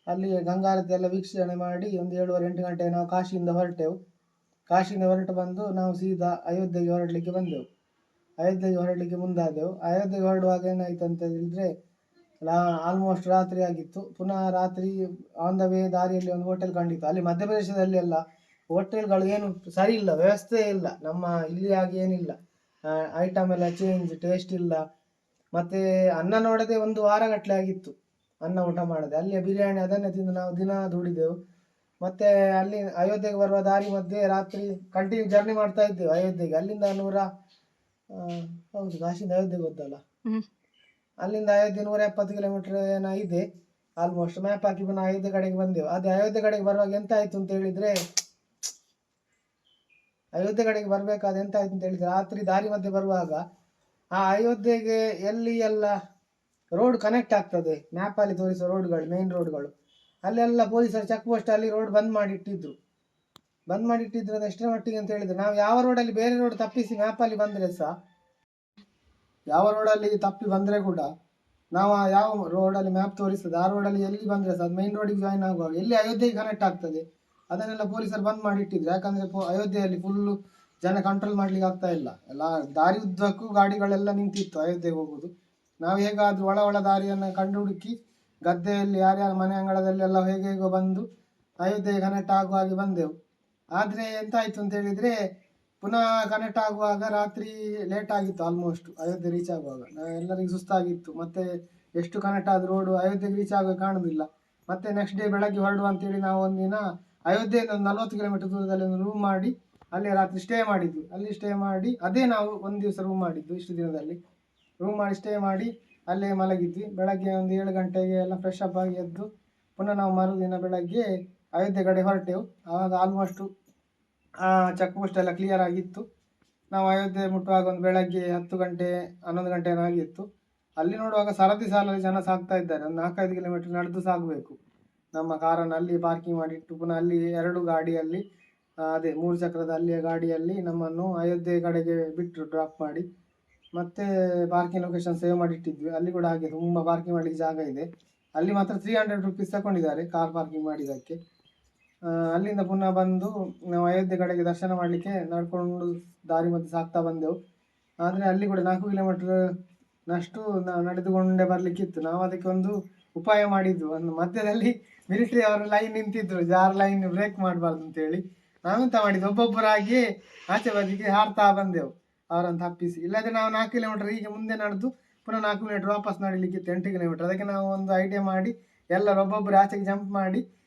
ಅಲ್ಲಿ ಗಂಗಾರತಿ ಎಲ್ಲ ವೀಕ್ಷಣೆ ಮಾಡಿ ಒಂದು 7-8 ಗಂಟೆಗೆ ನಾವು ಕಾಶಿಯಿಂದ ಹೊರಟೆವು. ಕಾಶಿಯಿಂದ ಹೊರಟು ಬಂದು ನಾವು ಸೀದಾ ಅಯೋಧ್ಯೆಗೆ ಹೊರಡಲಿಕ್ಕೆ ಬಂದೆವು. ಅಯೋಧ್ಯೆಗೆ ಹೊರಡಲಿಕ್ಕೆ ಮುಂದಾದೆವು. ಅಯೋಧ್ಯೆಗೆ ಹೊರಡುವಾಗ ಏನಾಯ್ತು ಅಂತ ಹೇಳಿದರೆ ಆಲ್ಮೋಸ್ಟ್ ರಾತ್ರಿ ಆಗಿತ್ತು. ಪುನಃ ರಾತ್ರಿ ಆನ್ ದ ವೇ ದಾರಿಯಲ್ಲಿ ಒಂದು ಹೋಟೆಲ್ ಕಂಡಿತ್ತು. ಅಲ್ಲಿ ಮಧ್ಯಪ್ರದೇಶದಲ್ಲಿ ಎಲ್ಲ ಹೋಟೆಲ್ಗಳು ಏನು ಸರಿ ಇಲ್ಲ, ವ್ಯವಸ್ಥೆ ಇಲ್ಲ, ನಮ್ಮ ಇಲ್ಲಿ ಹಾಗೆ ಏನಿಲ್ಲ. ಐಟಮ್ ಎಲ್ಲ ಚೇಂಜ್, ಟೇಸ್ಟ್ ಇಲ್ಲ. ಮತ್ತು ಅನ್ನ ನೋಡದೆ 1 ವಾರಗಟ್ಟಲೆ ಆಗಿತ್ತು ಅನ್ನ ಊಟ ಮಾಡದೆ. ಅಲ್ಲಿಯ ಬಿರಿಯಾನಿ ಅದನ್ನೇ ತಿಂದು ನಾವು ದಿನ ದುಡಿದೆವು. ಮತ್ತು ಅಲ್ಲಿ ಅಯೋಧ್ಯೆಗೆ ಬರುವ ದಾರಿ ಮಧ್ಯೆ ರಾತ್ರಿ ಕಂಟಿನ್ಯೂ ಜರ್ನಿ ಮಾಡ್ತಾ ಇದ್ದೇವೆ ಅಯೋಧ್ಯೆಗೆ. ಅಲ್ಲಿಂದ ಹೌದು ಕಾಶಿಯಿಂದ ಅಯೋಧ್ಯೆಗೆ ಗೊತ್ತಲ್ಲ, ಅಲ್ಲಿಂದ ಅಯೋಧ್ಯೆ 170 ಕಿಲೋಮೀಟರ್ ಏನೋ ಇದೆ ಆಲ್ಮೋಸ್ಟ್. ಮ್ಯಾಪ್ ಹಾಕಿ ಪುನಃ ಅಯೋಧ್ಯೆ ಕಡೆಗೆ ಬಂದೆವು. ಅದೇ ಅಯೋಧ್ಯೆ ಕಡೆಗೆ ಬರುವಾಗ ಎಂತ ಆಯ್ತು ಅಂತ ಹೇಳಿದ್ರೆ, ಅಯೋಧ್ಯೆ ಕಡೆಗೆ ಬರ್ಬೇಕಾದ್ರೆ ಎಂತ ಆಯ್ತು ಅಂತ ಹೇಳಿದ್ರೆ, ರಾತ್ರಿ ದಾರಿ ಮಧ್ಯೆ ಬರುವಾಗ ಆ ಅಯೋಧ್ಯೆಗೆ ಎಲ್ಲಿ ಎಲ್ಲ ರೋಡ್ ಕನೆಕ್ಟ್ ಆಗ್ತದೆ ಮ್ಯಾಪಲ್ಲಿ ತೋರಿಸುವ ರೋಡ್ಗಳು, ಮೇನ್ ರೋಡ್ಗಳು, ಅಲ್ಲೆಲ್ಲ ಪೊಲೀಸರು ಚೆಕ್ ಪೋಸ್ಟ್ ಅಲ್ಲಿ ರೋಡ್ ಬಂದ್ ಮಾಡಿಟ್ಟಿದ್ರು. ಅದು ಎಷ್ಟರ ಮಟ್ಟಿಗೆ ಅಂತ ಹೇಳಿದ್ರೆ, ನಾವು ಯಾವ ರೋಡಲ್ಲಿ ಬೇರೆ ರೋಡ್ ತಪ್ಪಿಸಿ ಮ್ಯಾಪಲ್ಲಿ ಬಂದರೆ ಸಹ, ಯಾವ ರೋಡಲ್ಲಿ ತಪ್ಪಿ ಬಂದರೆ ಕೂಡ ನಾವು ಯಾವ ರೋಡಲ್ಲಿ ಮ್ಯಾಪ್ ತೋರಿಸ್ತದೆ ಆ ರೋಡಲ್ಲಿ ಎಲ್ಲಿ ಬಂದರೆ ಸಹ ಅದು ಮೈನ್ ರೋಡಿಗೆ ಜಾಯಿನ್ ಆಗುವಾಗ ಎಲ್ಲಿ ಅಯೋಧ್ಯೆಗೆ ಕನೆಕ್ಟ್ ಆಗ್ತದೆ ಅದನ್ನೆಲ್ಲ ಪೊಲೀಸರು ಬಂದ್ ಮಾಡಿಟ್ಟಿದ್ರು. ಯಾಕಂದರೆ ಅಯೋಧ್ಯೆಯಲ್ಲಿ ಫುಲ್ಲು ಜನ ಕಂಟ್ರೋಲ್ ಮಾಡ್ಲಿಕ್ಕೆ ಆಗ್ತಾ ಇಲ್ಲ. ಎಲ್ಲ ದಾರಿ ಉದ್ದಕ್ಕೂ ಗಾಡಿಗಳೆಲ್ಲ ನಿಂತಿತ್ತು ಅಯೋಧ್ಯೆಗೆ ಹೋಗುದು. ನಾವು ಹೇಗಾದರೂ ಒಳ ದಾರಿಯನ್ನು ಕಂಡು ಹುಡುಕಿ ಗದ್ದೆಯಲ್ಲಿ ಯಾರ್ಯಾರ ಮನೆ ಅಂಗಳದಲ್ಲೆಲ್ಲ ಹೇಗೋ ಬಂದು ಅಯೋಧ್ಯೆಗೆ ಕನೆಕ್ಟ್ ಆಗುವ ಹಾಗೆ ಬಂದೆವು. ಆದರೆ ಎಂತ ಆಯಿತು ಅಂತ ಹೇಳಿದರೆ, ಪುನಃ ಕನೆಕ್ಟ್ ಆಗುವಾಗ ರಾತ್ರಿ ಲೇಟ್ ಆಗಿತ್ತು ಆಲ್ಮೋಸ್ಟ್. ಅಯೋಧ್ಯೆ ರೀಚ್ ಆಗುವಾಗ ಎಲ್ಲರಿಗೂ ಸುಸ್ತಾಗಿತ್ತು. ಮತ್ತೆ ಎಷ್ಟು ಕನೆಕ್ಟ್ ಆದ ರೋಡು ಅಯೋಧ್ಯೆಗೆ ರೀಚ್ ಆಗುವಾಗ ಕಾಣುವುದಿಲ್ಲ. ಮತ್ತೆ ನೆಕ್ಸ್ಟ್ ಡೇ ಬೆಳಗ್ಗೆ ಹೊರಡುವ ಅಂತೇಳಿ ನಾವು ಒಂದಿನ ಅಯೋಧ್ಯೆಯಿಂದ ಒಂದು 40 ಕಿಲೋಮೀಟರ್ ದೂರದಲ್ಲಿ ಒಂದು ರೂಮ್ ಮಾಡಿ ಅಲ್ಲೇ ರಾತ್ರಿ ಸ್ಟೇ ಮಾಡಿದ್ವಿ. ಅಲ್ಲಿ ಸ್ಟೇ ಮಾಡಿ ಅದೇ ನಾವು ಒಂದು ದಿವಸ ರೂಮ್ ಮಾಡಿದ್ದು. ಇಷ್ಟು ದಿನದಲ್ಲಿ ರೂಮ್ ಮಾಡಿ ಸ್ಟೇ ಮಾಡಿ ಅಲ್ಲೇ ಮಲಗಿದ್ವಿ. ಬೆಳಗ್ಗೆ ಒಂದು 7 ಗಂಟೆಗೆ ಎಲ್ಲ ಫ್ರೆಶ್ ಅಪ್ ಆಗಿ ಎದ್ದು ಪುನಃ ನಾವು ಮರುದಿನ ಬೆಳಗ್ಗೆ ಅಯೋಧ್ಯೆ ಕಡೆ ಹೊರಟೆವು. ಆವಾಗ ಆಲ್ಮೋಸ್ಟು ಚೆಕ್ ಪೋಸ್ಟ್ ಎಲ್ಲ ಕ್ಲಿಯರ್ ಆಗಿತ್ತು. ನಾವು ಅಯೋಧ್ಯೆ ಮುಟ್ಟುವಾಗ ಒಂದು ಬೆಳಗ್ಗೆ 10 ಗಂಟೆ 11 ಗಂಟೆ ಆಗಿತ್ತು. ಅಲ್ಲಿ ನೋಡುವಾಗ ಸರದಿ ಸಾಲಲ್ಲಿ ಜನ ಸಾಗ್ತಾ ಇದ್ದಾರೆ. ಒಂದು 4-5 ಕಿಲೋಮೀಟರ್ ನಡೆದು ಸಾಗಬೇಕು. ನಮ್ಮ ಕಾರನ್ನು ಅಲ್ಲಿ ಪಾರ್ಕಿಂಗ್ ಮಾಡಿಟ್ಟು ಪುನಃ ಅಲ್ಲಿ 2 ಗಾಡಿಯಲ್ಲಿ ಅದೇ 3 ಚಕ್ರದ ಅಲ್ಲಿಯ ಗಾಡಿಯಲ್ಲಿ ನಮ್ಮನ್ನು ಅಯೋಧ್ಯೆ ಕಡೆಗೆ ಬಿಟ್ಟರು ಡ್ರಾಪ್ ಮಾಡಿ. ಮತ್ತೆ ಪಾರ್ಕಿಂಗ್ ಲೊಕೇಶನ್ ಸೇವ್ ಮಾಡಿ ಇಟ್ಟಿದ್ವಿ. ಅಲ್ಲಿ ಕೂಡ ಹಾಗೆ ತುಂಬ ಪಾರ್ಕಿಂಗ್ ಮಾಡಲಿಕ್ಕೆ ಜಾಗ ಇದೆ. ಅಲ್ಲಿ ಮಾತ್ರ 300 ರುಪೀಸ್ ತಗೊಂಡಿದ್ದಾರೆ ಕಾರ್ ಪಾರ್ಕಿಂಗ್ ಮಾಡಿದ್ದಕ್ಕೆ. ಅಲ್ಲಿಂದ ಪುನಃ ಬಂದು ನಾವು ಅಯೋಧ್ಯೆ ಕಡೆಗೆ ದರ್ಶನ ಮಾಡಲಿಕ್ಕೆ ನಡ್ಕೊಂಡು ದಾರಿ ಮಧ್ಯೆ ಸಾಗ್ತಾ ಬಂದೆವು. ಆದರೆ ಅಲ್ಲಿ ಕೂಡ 4 ಕಿಲೋಮೀಟರ್ನಷ್ಟು ನಾವು ನಡೆದುಕೊಂಡೇ ಬರಲಿಕ್ಕಿತ್ತು. ನಾವು ಅದಕ್ಕೆ ಒಂದು ಉಪಾಯ ಮಾಡಿದ್ವು. ಒಂದು ಮಧ್ಯದಲ್ಲಿ ಮಿಲಿಟರಿ ಅವರು ಲೈನ್ ನಿಂತಿದ್ರು, ಜಾರ್ ಲೈನ್ ಬ್ರೇಕ್ ಮಾಡಬಾರ್ದು ಅಂತೇಳಿ. ನಾವೆಂತ ಮಾಡಿದ್ವಿ, ಒಬ್ಬೊಬ್ಬರಾಗಿ ಆಚೆ ಬದಿಗೆ ಹಾರ್ತಾ ಬಂದೆವು ಅವರನ್ನು ತಪ್ಪಿಸಿ. ಇಲ್ಲದೆ ನಾವು 4 ಕಿಲೋಮೀಟರ್ ಹೀಗೆ ಮುಂದೆ ನಡೆದು ಪುನಃ 4 ಕಿಲೋಮೀಟರ್ ವಾಪಸ್ ನಡೀಲಿಕ್ಕಿತ್ತು, 8 ಕಿಲೋಮೀಟರ್. ಅದಕ್ಕೆ ನಾವು ಒಂದು ಐಡಿಯಾ ಮಾಡಿ ಎಲ್ಲರೂ ಒಬ್ಬೊಬ್ಬರು ಆಚೆಗೆ ಜಂಪ್ ಮಾಡಿ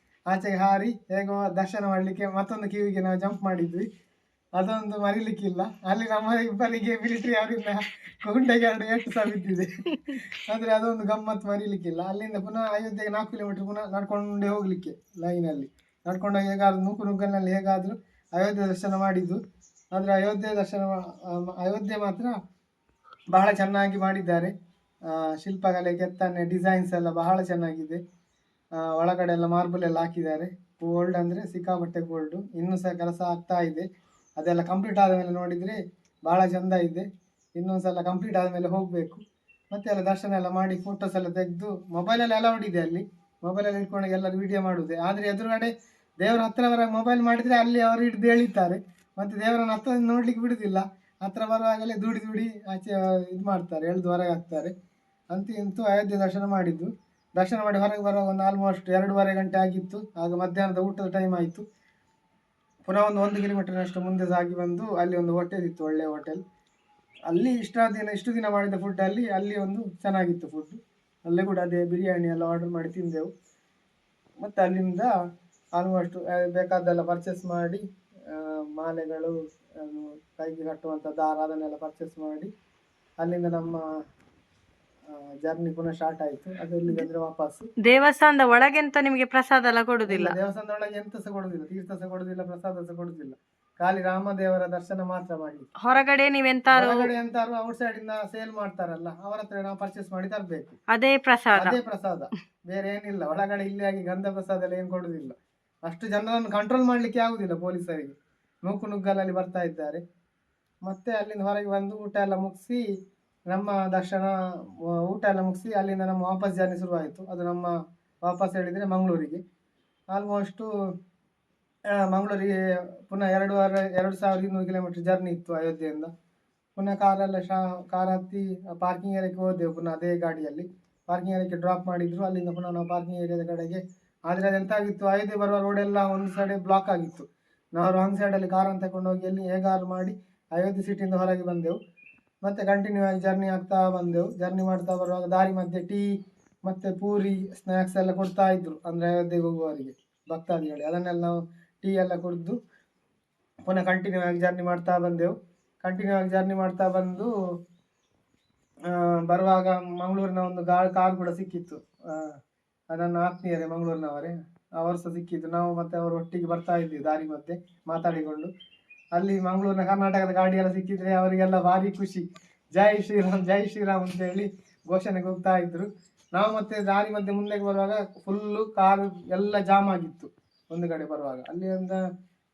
ಆಚೆಗೆ ಹಾರಿ ಹೇಗೋ ದರ್ಶನ ಮಾಡಲಿಕ್ಕೆ ಮತ್ತೊಂದು ಕಿವಿಗೆ ನಾವು ಜಂಪ್ ಮಾಡಿದ್ವಿ. ಅದೊಂದು ಮರಿಲಿಕ್ಕಿಲ್ಲ. ಅಲ್ಲಿ ನಮ್ಮ ಇಬ್ಬರಿಗೆ ಮಿಲಿಟರಿ ಅವರಿಂದ ಗುಂಡೆಗೆ 2 ಏಟು ಸಹ ಬಿದ್ದಿದೆ. ಆದರೆ ಅದೊಂದು ಗಮ್ಮತ್ತು ಮರಿಲಿಕ್ಕಿಲ್ಲ. ಅಲ್ಲಿಂದ ಪುನಃ ಅಯೋಧ್ಯೆಗೆ 4 ಕಿಲೋಮೀಟರ್ ಪುನಃ ನಡ್ಕೊಂಡೇ ಹೋಗಲಿಕ್ಕೆ ಲೈನಲ್ಲಿ ನಡ್ಕೊಂಡು ಹೇಗಾದ್ರು ನೂಕುನುಗ್ಗಲಿನಲ್ಲಿ ಹೇಗಾದರೂ ಅಯೋಧ್ಯೆ ದರ್ಶನ ಮಾಡಿದ್ದು. ಆದರೆ ಅಯೋಧ್ಯೆ ಮಾತ್ರ ಬಹಳ ಚೆನ್ನಾಗಿ ಮಾಡಿದ್ದಾರೆ. ಶಿಲ್ಪಕಲೆ, ಕೆತ್ತನೆ, ಡಿಸೈನ್ಸ್ ಎಲ್ಲ ಬಹಳ ಚೆನ್ನಾಗಿದೆ. ಒಳಗಡೆ ಎಲ್ಲ ಮಾರ್ಬಲ್ ಎಲ್ಲ ಹಾಕಿದ್ದಾರೆ. ಗೋಲ್ಡ್ ಅಂದರೆ ಸಿಕ್ಕಾಪಟ್ಟೆ ಗೋಲ್ಡು. ಇನ್ನೂ ಸಹ ಕೆಲಸ ಆಗ್ತಾ ಇದೆ. ಅದೆಲ್ಲ ಕಂಪ್ಲೀಟ್ ಆದ ಮೇಲೆ ನೋಡಿದರೆ ಭಾಳ ಚೆಂದ ಇದೆ. ಇನ್ನೊಂದು ಸಲ ಕಂಪ್ಲೀಟ್ ಆದಮೇಲೆ ಹೋಗಬೇಕು. ಮತ್ತೆ ಎಲ್ಲ ದರ್ಶನ ಎಲ್ಲ ಮಾಡಿ ಫೋಟೋಸ್ ಎಲ್ಲ ತೆಗೆದು ಮೊಬೈಲಲ್ಲಿ ಅಲೌಡ್ ಇದೆ. ಅಲ್ಲಿ ಮೊಬೈಲಲ್ಲಿ ಇಟ್ಕೊಂಡು ಎಲ್ಲರೂ ವಿಡಿಯೋ ಮಾಡುವುದೇ. ಆದರೆ ಎದುರುಗಡೆ ದೇವರ ಹತ್ರವರೆಗೆ ಮೊಬೈಲ್ ಮಾಡಿದರೆ ಅಲ್ಲಿ ಅವರು ಹಿಡಿದು ಎಳಿತಾರೆ. ಮತ್ತು ದೇವರನ್ನು ಹತ್ರ ನೋಡ್ಲಿಕ್ಕೆ ಬಿಡುವುದಿಲ್ಲ. ಹತ್ರ ಬರುವಾಗಲೇ ದೂಡಿ ಆಚೆ ಇದು ಮಾಡ್ತಾರೆ, ಎಳೆದು ಹೊರಗೆ ಹಾಕ್ತಾರೆ. ಅಂತೂ ಅಯೋಧ್ಯೆ ದರ್ಶನ ಮಾಡಿದ್ದು. ದರ್ಶನ ಮಾಡಿ ಹೊರಗೆ ಬರುವಾಗ ಒಂದು ಆಲ್ಮೋಸ್ಟ್ 2.5 ಗಂಟೆ ಆಗಿತ್ತು. ಆಗ ಮಧ್ಯಾಹ್ನದ ಊಟದ ಟೈಮ್ ಆಯಿತು. ಪುನಃ ಒಂದು 1 ಕಿಲೋಮೀಟರ್ನಷ್ಟು ಮುಂದೆ ಸಾಗಿ ಬಂದು ಅಲ್ಲಿ ಒಂದು ಹೋಟೆಲ್ ಇತ್ತು, ಒಳ್ಳೆಯ ಹೋಟೆಲ್. ಅಲ್ಲಿ ಇಷ್ಟು ದಿನ ಮಾಡಿದ ಫುಡ್ ಅಲ್ಲಿ ಒಂದು ಚೆನ್ನಾಗಿತ್ತು ಫುಡ್. ಅಲ್ಲೇ ಕೂಡ ಅದೇ ಬಿರಿಯಾನಿ ಎಲ್ಲ ಆರ್ಡರ್ ಮಾಡಿ ತಿಂದೆವು. ಮತ್ತು ಅಲ್ಲಿಂದ ಆಲ್ಮೋಸ್ಟ್ ಬೇಕಾದ್ದೆಲ್ಲ ಪರ್ಚೇಸ್ ಮಾಡಿ, ಮಾಲೆಗಳು, ಕೈಗೆ ಕಟ್ಟುವಂಥ ದಾರ ಅದನ್ನೆಲ್ಲ ಪರ್ಚೇಸ್ ಮಾಡಿ ಅಲ್ಲಿಂದ ನಮ್ಮ ಜರ್ನಿ ಪುನಃ ಸ್ಟಾರ್ಟ್ ಆಯಿತು. ಅದರಲ್ಲಿ ಅಂದರೆ ವಾಪಸ್ಸು ದೇವಸ್ಥಾನದ ಒಳಗೆಂತ ನಿಮಗೆ ಪ್ರಸಾದ ಎಲ್ಲ ಕೊಡುದಿಲ್ಲ? ದೇವಸ್ಥಾನದ ಒಳಗೆ ಎಂತ ಸಹ ಕೊಡುದಿಲ್ಲ, ತೀರ್ಥ ಸಹ ಕೊಡುದಿಲ್ಲ, ಪ್ರಸಾದ ಸಹ ಕೊಡುದಿಲ್ಲ. ಖಾಲಿ ರಾಮದೇವರ ದರ್ಶನ ಮಾತ್ರ ಮಾಡಲಿಕ್ಕೆ. ಹೊರಗಡೆ ನೀವೆಂತಾರು ಔಟ್ ಸೈಡ್ ಇಂದ ಸೇಲ್ ಮಾಡ್ತಾರಲ್ಲ, ಅವರ ಹತ್ರ ನಾವು ಪರ್ಚೇಸ್ ಮಾಡಿ ತರಬೇಕು. ಅದೇ ಪ್ರಸಾದ, ಬೇರೆ ಏನಿಲ್ಲ. ಒಳಗಡೆ ಇಲ್ಲಿ ಆಗಿ ಗಂಧ ಪ್ರಸಾದ ಎಲ್ಲ ಏನು ಕೊಡುದಿಲ್ಲ. ಅಷ್ಟು ಜನರನ್ನು ಕಂಟ್ರೋಲ್ ಮಾಡ್ಲಿಕ್ಕೆ ಆಗುದಿಲ್ಲ ಪೊಲೀಸರಿಗೆ. ನೂಕುನುಗ್ಗಲಲ್ಲಿ ಬರ್ತಾ ಇದ್ದಾರೆ. ಮತ್ತೆ ಅಲ್ಲಿಂದ ಹೊರಗೆ ಬಂದು ಊಟ ಎಲ್ಲ ಮುಗಿಸಿ ನಮ್ಮ ದರ್ಶನ ಊಟ ಎಲ್ಲ ಮುಗಿಸಿ ಅಲ್ಲಿಂದ ನಮ್ಮ ವಾಪಸ್ ಜರ್ನಿ ಶುರುವಾಯಿತು. ಅದು ನಮ್ಮ ವಾಪಸ್ ಹೇಳಿದರೆ ಮಂಗಳೂರಿಗೆ. ಆಲ್ಮೋಸ್ಟು ಮಂಗಳೂರಿಗೆ ಪುನಃ 2200 ಕಿಲೋಮೀಟರ್ ಜರ್ನಿ ಇತ್ತು ಅಯೋಧ್ಯೆಯಿಂದ. ಪುನಃ ಕಾರ್ ಹತ್ತಿ ಪಾರ್ಕಿಂಗ್ ಏರಿಯಾಕ್ಕೆ ಹೋದೆವು. ಪುನಃ ಅದೇ ಗಾಡಿಯಲ್ಲಿ ಪಾರ್ಕಿಂಗ್ ಏರಿಯಾಕ್ಕೆ ಡ್ರಾಪ್ ಮಾಡಿದ್ರು. ಅಲ್ಲಿಂದ ಪುನಃ ನಾವು ಪಾರ್ಕಿಂಗ್ ಏರಿಯಾದ ಕಡೆಗೆ. ಆದರೆ ಅದೆಂತಾಗಿತ್ತು, ಅಯೋಧ್ಯೆ ಬರುವ ರೋಡೆಲ್ಲ ಒಂದು ಸೈಡ್ ಬ್ಲಾಕ್ ಆಗಿತ್ತು. ನಾವು ರಾಂಗ್ ಸೈಡಲ್ಲಿ ಕಾರನ್ನು ತಗೊಂಡು ಹೋಗಿ ಅಲ್ಲಿ ಹೇಗಾರು ಮಾಡಿ ಅಯೋಧ್ಯೆ ಸಿಟಿಯಿಂದ ಹೊರಗೆ ಬಂದೆವು. ಮತ್ತೆ ಕಂಟಿನ್ಯೂ ಆಗಿ ಜರ್ನಿ ಆಗ್ತಾ ಬಂದೆವು. ಜರ್ನಿ ಮಾಡ್ತಾ ಬರುವಾಗ ದಾರಿ ಮಧ್ಯೆ ಟೀ ಮತ್ತು ಪೂರಿ ಸ್ನ್ಯಾಕ್ಸ್ ಎಲ್ಲ ಕೊಡ್ತಾ ಇದ್ರು. ಅಂದರೆ ಅಯೋಧ್ಯೆಗೆ ಹೋಗುವವರಿಗೆ, ಭಕ್ತಾದಿಗಳಿಗೆ. ಅದನ್ನೆಲ್ಲ ನಾವು ಟೀ ಎಲ್ಲ ಕುಡಿದು ಪುನಃ ಕಂಟಿನ್ಯೂ ಆಗಿ ಜರ್ನಿ ಮಾಡ್ತಾ ಬಂದೆವು. ಕಂಟಿನ್ಯೂ ಆಗಿ ಜರ್ನಿ ಮಾಡ್ತಾ ಬಂದು ಬರುವಾಗ ಮಂಗಳೂರಿನ ಒಂದು ಕಾರ್ ಕೂಡ ಸಿಕ್ಕಿತ್ತು. ನನ್ನ ಆತ್ಮೀಯರೇ ಮಂಗಳೂರಿನವರೇ, ಅವರು ಸಹ ಸಿಕ್ಕಿದ್ದು. ನಾವು ಮತ್ತೆ ಅವರು ಒಟ್ಟಿಗೆ ಬರ್ತಾ ಇದ್ವಿ ದಾರಿ ಮಧ್ಯೆ ಮಾತಾಡಿಕೊಂಡು. ಅಲ್ಲಿ ಮಂಗಳೂರಿನ ಕರ್ನಾಟಕದ ಗಾಡಿ ಎಲ್ಲ ಸಿಕ್ಕಿದ್ರೆ ಅವರಿಗೆಲ್ಲ ಭಾರಿ ಖುಷಿ. ಜೈ ಶ್ರೀರಾಮ್ ಜೈ ಶ್ರೀರಾಮ್ ಅಂತ ಹೇಳಿ ಘೋಷಣೆಗೆ ಹೋಗ್ತಾ ಇದ್ರು. ನಾವು ಮತ್ತೆ ದಾರಿ ಮಧ್ಯೆ ಮುಂದಕ್ಕೆ ಬರುವಾಗ ಫುಲ್ಲು ಕಾರು ಎಲ್ಲ ಜಾಮ್ ಆಗಿತ್ತು. ಒಂದು ಕಡೆ ಬರುವಾಗ ಅಲ್ಲಿ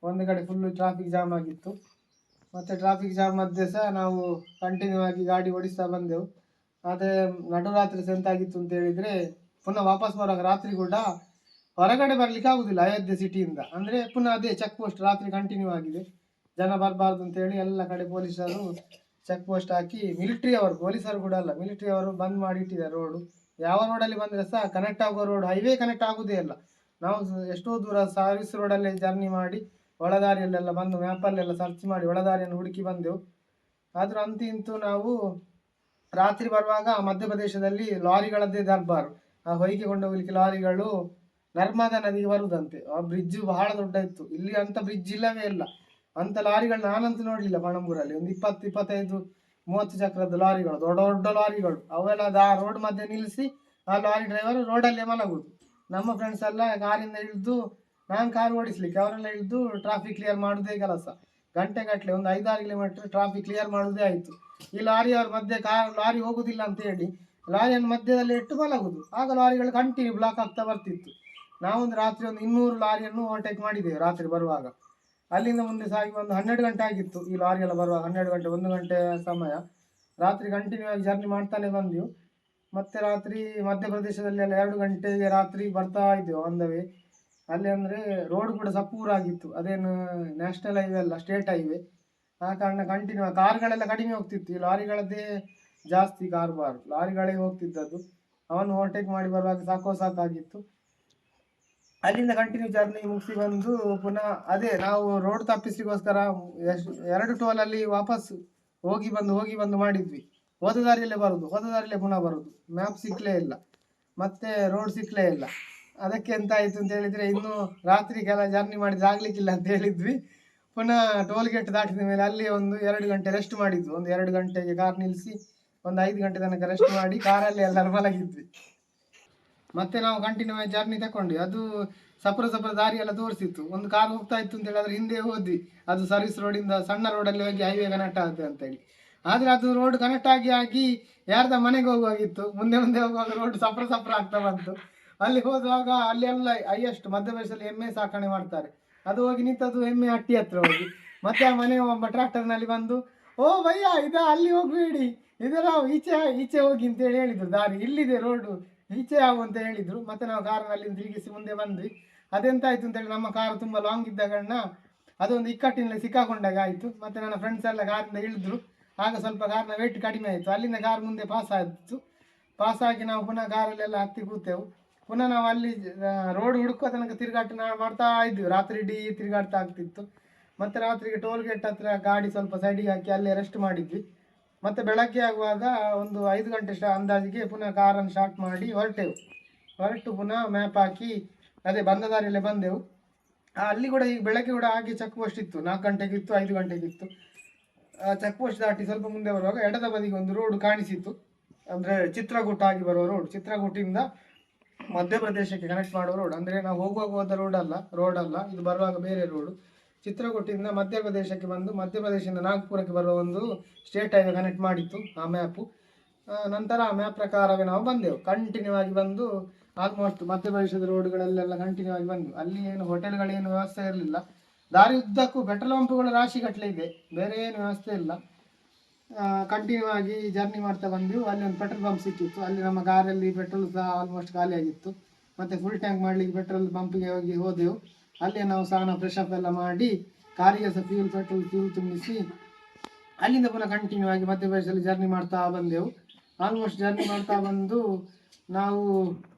ಒಂದು ಕಡೆ ಫುಲ್ಲು ಟ್ರಾಫಿಕ್ ಜಾಮ್ ಆಗಿತ್ತು. ಮತ್ತು ಟ್ರಾಫಿಕ್ ಜಾಮ್ ಮಧ್ಯೆ ಸಹ ನಾವು ಕಂಟಿನ್ಯೂ ಆಗಿ ಗಾಡಿ ಓಡಿಸ್ತಾ ಬಂದೆವು. ಆದರೆ ನಡುರಾತ್ರಿ ಸಹ ಎಂತಾಗಿತ್ತು ಅಂತ ಹೇಳಿದರೆ, ಪುನಃ ವಾಪಸ್ ಬರುವಾಗ ರಾತ್ರಿ ಕೂಡ ಹೊರಗಡೆ ಬರಲಿಕ್ಕೆ ಆಗುದಿಲ್ಲ ಅಯೋಧ್ಯೆ ಸಿಟಿಯಿಂದ. ಅಂದರೆ ಪುನಃ ಅದೇ ಚೆಕ್ ಪೋಸ್ಟ್ ರಾತ್ರಿ ಕಂಟಿನ್ಯೂ ಆಗಿದೆ. ಜನ ಬರಬಾರ್ದು ಅಂತೇಳಿ ಎಲ್ಲ ಕಡೆ ಪೊಲೀಸರು ಚೆಕ್ ಪೋಸ್ಟ್ ಹಾಕಿ, ಪೊಲೀಸರು ಕೂಡ ಅಲ್ಲ, ಮಿಲಿಟರಿ ಅವರು ಬಂದ್ ಮಾಡಿ ಇಟ್ಟಿದ್ದಾರೆ ರೋಡು. ಯಾವ ರೋಡಲ್ಲಿ ಬಂದರೆ ಸಹ ಕನೆಕ್ಟ್ ಆಗೋ ರೋಡ್, ಹೈವೇ ಕನೆಕ್ಟ್ ಆಗುವುದೇ ಇಲ್ಲ. ನಾವು ಎಷ್ಟೋ ದೂರ ಸರ್ವಿಸ್ ರೋಡಲ್ಲೇ ಜರ್ನಿ ಮಾಡಿ ಒಳದಾರಿಯಲ್ಲೆಲ್ಲ ಬಂದು ಮ್ಯಾಪಲ್ಲೆಲ್ಲ ಸರ್ಚ್ ಮಾಡಿ ಒಳದಾರಿಯನ್ನು ಹುಡುಕಿ ಬಂದೆವು. ಆದರೂ ಅಂತೂ ನಾವು ರಾತ್ರಿ ಬರುವಾಗ ಮಧ್ಯಪ್ರದೇಶದಲ್ಲಿ ಲಾರಿಗಳದ್ದೇ ದರ್ಬಾರು. ಆ ಹೊಯ್ಗೆ ಕೊಂಡೋಗ್ಲಿಕ್ಕೆ ಲಾರಿಗಳು ನರ್ಮದಾ ನದಿಗೆ ಬರುವುದಂತೆ. ಆ ಬ್ರಿಡ್ಜ್ ಬಹಳ ದೊಡ್ಡ ಇತ್ತು. ಇಲ್ಲಿ ಅಂತ ಬ್ರಿಡ್ಜ್ ಇಲ್ಲವೇ ಇಲ್ಲ. ಅಂತ ಲಾರಿಗಳು ನಾನಂತೂ ನೋಡಲಿಲ್ಲ ಪಣಂಬೂರಲ್ಲಿ. ಒಂದು 20, 25, 30 ಚಕ್ರದ ಲಾರಿಗಳು, ದೊಡ್ಡ ದೊಡ್ಡ ಲಾರಿಗಳು. ಅವೆಲ್ಲ ರೋಡ್ ಮಧ್ಯೆ ನಿಲ್ಲಿಸಿ ಆ ಲಾರಿ ಡ್ರೈವರ್ ರೋಡಲ್ಲೇ ಮಲಗುದು. ನಮ್ಮ ಫ್ರೆಂಡ್ಸ್ ಎಲ್ಲ ಕಾರಿಂದ ಇಳಿದು, ನಾನು ಕಾರ್ ಓಡಿಸ್ಲಿಕ್ಕೆ, ಅವರೆಲ್ಲ ಇಳಿದು ಟ್ರಾಫಿಕ್ ಕ್ಲಿಯರ್ ಮಾಡೋದೇ ಕೆಲಸ. ಗಂಟೆಗಟ್ಟಲೆ ಒಂದು 5-6 ಕಿಲೋಮೀಟರ್ ಟ್ರಾಫಿಕ್ ಕ್ಲಿಯರ್ ಮಾಡೋದೇ ಆಯಿತು. ಈ ಲಾರಿಯವ್ರ ಮಧ್ಯೆ ಲಾರಿ ಹೋಗುದಿಲ್ಲ ಅಂತ ಹೇಳಿ ಲಾರಿಯನ್ನು ಮಧ್ಯದಲ್ಲಿ ಇಟ್ಟು ಮಲಗುದು. ಆಗ ಲಾರಿಗಳು ಕಂಟಿನ್ಯೂ ಬ್ಲಾಕ್ ಆಗ್ತಾ ಬರ್ತಿತ್ತು. ನಾವೊಂದು ರಾತ್ರಿ ಒಂದು 200 ಲಾರಿಯನ್ನು ಓವರ್ಟೇಕ್ ಮಾಡಿದ್ದೇವೆ ರಾತ್ರಿ ಬರುವಾಗ. ಅಲ್ಲಿಂದ ಮುಂದೆ ಸಾಗಿ ಒಂದು 12 ಗಂಟೆ ಆಗಿತ್ತು ಈ ಲಾರಿ ಎಲ್ಲ ಬರುವಾಗ. 12 ಗಂಟೆ 1 ಗಂಟೆ ಸಮಯ ರಾತ್ರಿ ಕಂಟಿನ್ಯೂ ಆಗಿ ಜರ್ನಿ ಮಾಡ್ತಾನೆ ಬಂದೆವು. ಮತ್ತೆ ರಾತ್ರಿ ಮಧ್ಯಪ್ರದೇಶದಲ್ಲಿ ಎಲ್ಲ 2 ಗಂಟೆಗೆ ರಾತ್ರಿ ಬರ್ತಾ ಇದ್ದೆವು ಆನ್ ದ ವೇ. ಅಲ್ಲಿ ಅಂದರೆ ರೋಡ್ ಕೂಡ ಸಪೂರಾಗಿತ್ತು, ಅದೇನು ನ್ಯಾಷನಲ್ ಹೈವೇ ಅಲ್ಲ, ಸ್ಟೇಟ್ ಹೈವೇ. ಆ ಕಾರಣ ಕಂಟಿನ್ಯೂ ಕಾರ್ಗಳೆಲ್ಲ ಕಡಿಮೆ ಹೋಗ್ತಿತ್ತು, ಈ ಲಾರಿಗಳದ್ದೇ ಜಾಸ್ತಿ ಕಾರ್ಬಾರ್, ಲಾರಿಗಳೇ ಹೋಗ್ತಿದ್ದದ್ದು. ಅವನು ಓವರ್ಟೇಕ್ ಮಾಡಿ ಬರುವಾಗ ಸಾಕಾಗಿತ್ತು. ಅಲ್ಲಿಂದ ಕಂಟಿನ್ಯೂ ಜರ್ನಿ ಮುಗಿಸಿ ಬಂದು ಪುನಃ ಅದೇ ನಾವು ರೋಡ್ ತಪ್ಪಿಸ್ಲಿಕ್ಕೋಸ್ಕರ 2 ಟೋಲಲ್ಲಿ ವಾಪಸ್ ಹೋಗಿ ಬಂದು ಮಾಡಿದ್ವಿ. ಹೋದ ದಾರಿಯಲ್ಲೇ ಪುನಃ ಬರೋದು. ಮ್ಯಾಪ್ ಸಿಕ್ಕಲೇ ಇಲ್ಲ, ಮತ್ತೆ ರೋಡ್ ಸಿಕ್ಕಲೇ ಇಲ್ಲ. ಅದಕ್ಕೆ ಎಂತ ಆಯಿತು ಅಂತ ಹೇಳಿದರೆ, ಇನ್ನು ರಾತ್ರಿಗೆಲ್ಲ ಜರ್ನಿ ಮಾಡಿದ್ರೆ ಆಗ್ಲಿಕ್ಕಿಲ್ಲ ಅಂತ ಹೇಳಿದ್ವಿ. ಪುನಃ ಟೋಲ್ ಗೇಟ್ ದಾಟಿದ ಮೇಲೆ ಅಲ್ಲಿ ಒಂದು 2 ಗಂಟೆ ರೆಸ್ಟ್ ಮಾಡಿದ್ವಿ. ಒಂದು 2 ಗಂಟೆಗೆ ಕಾರ್ ನಿಲ್ಲಿಸಿ ಒಂದು 5 ಗಂಟೆ ತನಕ ರೆಸ್ಟ್ ಮಾಡಿ ಕಾರಲ್ಲಿ ಎಲ್ಲರೂ ಮಲಗಿದ್ವಿ. ಮತ್ತೆ ನಾವು ಕಂಟಿನ್ಯೂ ಆಗಿ ಜರ್ನಿ ತಗೊಂಡ್ವಿ. ಅದು ಸಪುರ ದಾರಿ ಎಲ್ಲ ತೋರಿಸಿತ್ತು. ಒಂದು ಕಾರ್ ಹೋಗ್ತಾ ಇತ್ತು ಅಂತ ಹೇಳಿದ್ರೆ ಹಿಂದೆ ಹೋದ್ವಿ. ಅದು ಸರ್ವಿಸ್ ರೋಡಿಂದ ಸಣ್ಣ ರೋಡಲ್ಲಿ ಹೋಗಿ ಹೈವೇ ಕನೆಕ್ಟ್ ಆಗುತ್ತೆ ಅಂತೇಳಿ. ಆದರೆ ಅದು ರೋಡ್ ಕನೆಕ್ಟ್ ಆಗಿ ಯಾರ್ದ ಮನೆಗೆ ಹೋಗುವಾಗಿತ್ತು. ಮುಂದೆ ಹೋಗುವಾಗ ರೋಡ್ ಸಪುರ ಆಗ್ತಾ ಬಂತು. ಅಲ್ಲಿ ಹೋದಾಗ ಅಲ್ಲಿ ಎಲ್ಲ ಹೈಯೆಸ್ಟ್ ಮಧ್ಯಪ್ರದೇಶದಲ್ಲಿ ಎಮ್ಮೆ ಸಾಕಣೆ ಮಾಡ್ತಾರೆ. ಅದು ಹೋಗಿ ನಿಂತದ್ದು ಎಮ್ಮೆ ಹಟ್ಟಿ ಹತ್ರ ಹೋಗಿ. ಮತ್ತೆ ಆ ಮನೆ ಒಬ್ಬ ಟ್ರ್ಯಾಕ್ಟರ್ನಲ್ಲಿ ಬಂದು, ಓ ಭಯ್ಯ ಅಲ್ಲಿ ಹೋಗ್ಬೇಡಿ, ಇದರ ಈಚೆ ಹೋಗಿ ಅಂತೇಳಿ ಹೇಳಿದ್ರು. ದಾರಿ ಇಲ್ಲಿದೆ, ರೋಡು ಈಚೆ ಆಗು ಅಂತ ಹೇಳಿದ್ರು. ಮತ್ತೆ ನಾವು ಕಾರಿನಲ್ಲಿ ತಿರುಗಿಸಿ ಮುಂದೆ ಬಂದ್ವಿ. ಅದೆಂತ ಆಯ್ತು ಅಂತೇಳಿ, ನಮ್ಮ ಕಾರು ತುಂಬ ಲಾಂಗ್ ಇದ್ದ ಕಾರಣ ಅದೊಂದು ಇಕ್ಕಟ್ಟಿನಲ್ಲಿ ಸಿಕ್ಕಾಕೊಂಡಾಗ ಆಯಿತು. ಮತ್ತೆ ನನ್ನ ಫ್ರೆಂಡ್ಸ್ ಎಲ್ಲ ಕಾರಿಂದ ಇಳಿದ್ರು. ಆಗ ಸ್ವಲ್ಪ ಕಾರ್ನ ವೇಟ್ ಕಡಿಮೆ ಆಯಿತು. ಅಲ್ಲಿಂದ ಕಾರ್ ಮುಂದೆ ಪಾಸಾಗಿ ನಾವು ಪುನಃ ಕಾರಲ್ಲೆಲ್ಲ ಹತ್ತಿ ಕೂತೆವು. ಪುನಃ ನಾವು ಅಲ್ಲಿ ರೋಡ್ ಹುಡುಕುವ ತನಕ ತಿರುಗಾಟ ಮಾಡ್ತಾ ಇದ್ವಿ. ರಾತ್ರಿ ಇಡೀ ತಿರುಗಾಡ್ತಾ ಆಗ್ತಿತ್ತು. ಮತ್ತೆ ರಾತ್ರಿಗೆ ಟೋಲ್ ಗೇಟ್ ಹತ್ರ ಗಾಡಿ ಸ್ವಲ್ಪ ಸೈಡಿಗೆ ಹಾಕಿ ಅಲ್ಲೇ ರೆಸ್ಟ್ ಮಾಡಿದ್ವಿ. ಮತ್ತೆ ಬೆಳಗ್ಗೆ ಆಗುವಾಗ ಒಂದು 5 ಗಂಟೆ ಅಂದಾಜಿಗೆ ಪುನಃ ಕಾರನ್ನು ಸ್ಟಾರ್ಟ್ ಮಾಡಿ ಹೊರಟು ಪುನಃ ಮ್ಯಾಪ್ ಹಾಕಿ ಅದೇ ಬಂದ ದಾರಿಯಲ್ಲೇ ಬಂದೆವು. ಅಲ್ಲಿ ಕೂಡ ಈಗ ಬೆಳಗ್ಗೆ ಕೂಡ ಹಾಗೆ ಚೆಕ್ ಪೋಸ್ಟ್ ಇತ್ತು. 4 ಗಂಟೆಗಿತ್ತು, 5 ಗಂಟೆಗಿತ್ತು. ಚೆಕ್ ಪೋಸ್ಟ್ ದಾಟಿ ಸ್ವಲ್ಪ ಮುಂದೆ ಬರುವಾಗ ಎಡದ ಬದಿಗೆ ಒಂದು ರೋಡ್ ಕಾಣಿಸಿತ್ತು. ಅಂದರೆ ಚಿತ್ರಕೂಟ ಆಗಿ ಬರುವ ರೋಡ್. ಚಿತ್ರಕೂಟಿಂದ ಮಧ್ಯಪ್ರದೇಶಕ್ಕೆ ಕನೆಕ್ಟ್ ಮಾಡುವ ರೋಡ್. ಅಂದರೆ ನಾವು ಹೋದ ರೋಡ್ ಅಲ್ಲ, ಇದು ಬರುವಾಗ ಬೇರೆ ರೋಡು. ಚಿತ್ರಕೂಟಿಂದ ಮಧ್ಯಪ್ರದೇಶಕ್ಕೆ ಬಂದು ಮಧ್ಯಪ್ರದೇಶದಿಂದ ನಾಗ್ಪುರಕ್ಕೆ ಬರುವ ಒಂದು ಸ್ಟೇಟ್ ಹೈವೇ ಕನೆಕ್ಟ್ ಮಾಡಿತ್ತು ಆ ಮ್ಯಾಪು. ನಂತರ ಆ ಮ್ಯಾಪ್ ಪ್ರಕಾರವೇ ನಾವು ಬಂದೆವು. ಕಂಟಿನ್ಯೂ ಆಗಿ ಬಂದು ಆಲ್ಮೋಸ್ಟ್ ಮಧ್ಯಪ್ರದೇಶದ ರೋಡ್ಗಳಲ್ಲೆಲ್ಲ ಕಂಟಿನ್ಯೂ ಆಗಿ ಬಂದು, ಅಲ್ಲಿ ಏನು ಹೋಟೆಲ್ಗಳೇನು ವ್ಯವಸ್ಥೆ ಇರಲಿಲ್ಲ. ದಾರಿ ಉದ್ದಕ್ಕೂ ಪೆಟ್ರೋಲ್ ಪಂಪ್ಗಳು ರಾಶಿ ಗಟ್ಟಲೆ ಇದೆ, ಬೇರೆ ಏನು ವ್ಯವಸ್ಥೆ ಇಲ್ಲ. ಕಂಟಿನ್ಯೂ ಆಗಿ ಜರ್ನಿ ಮಾಡ್ತಾ ಬಂದೆವು. ಅಲ್ಲಿ ಒಂದು ಪೆಟ್ರೋಲ್ ಪಂಪ್ ಸಿಕ್ಕಿತ್ತು. ಅಲ್ಲಿ ನಮ್ಮ ಕಾರಲ್ಲಿ ಪೆಟ್ರೋಲ್ ಸಹ ಆಲ್ಮೋಸ್ಟ್ ಖಾಲಿ ಆಗಿತ್ತು. ಮತ್ತು ಫುಲ್ ಟ್ಯಾಂಕ್ ಮಾಡಲಿಕ್ಕೆ ಪೆಟ್ರೋಲ್ ಪಂಪಿಗೆ ಹೋದೆವು. ಅಲ್ಲಿ ನಾವು ಸ್ನಾನ ಫ್ರೆಶ್ ಅಪ್ ಎಲ್ಲ ಮಾಡಿ ಕಾರಿಗೆ ಸಹ ಫ್ಯೂಲ್ ತುಂಬಿಸಿ ಅಲ್ಲಿಂದ ಪುನಃ ಕಂಟಿನ್ಯೂ ಆಗಿ ಮಧ್ಯಪ್ರದೇಶದಲ್ಲಿ ಜರ್ನಿ ಮಾಡ್ತಾ ಬಂದೆವು. ಆಲ್ಮೋಸ್ಟ್ ಜರ್ನಿ ಮಾಡ್ತಾ ಬಂದು ನಾವು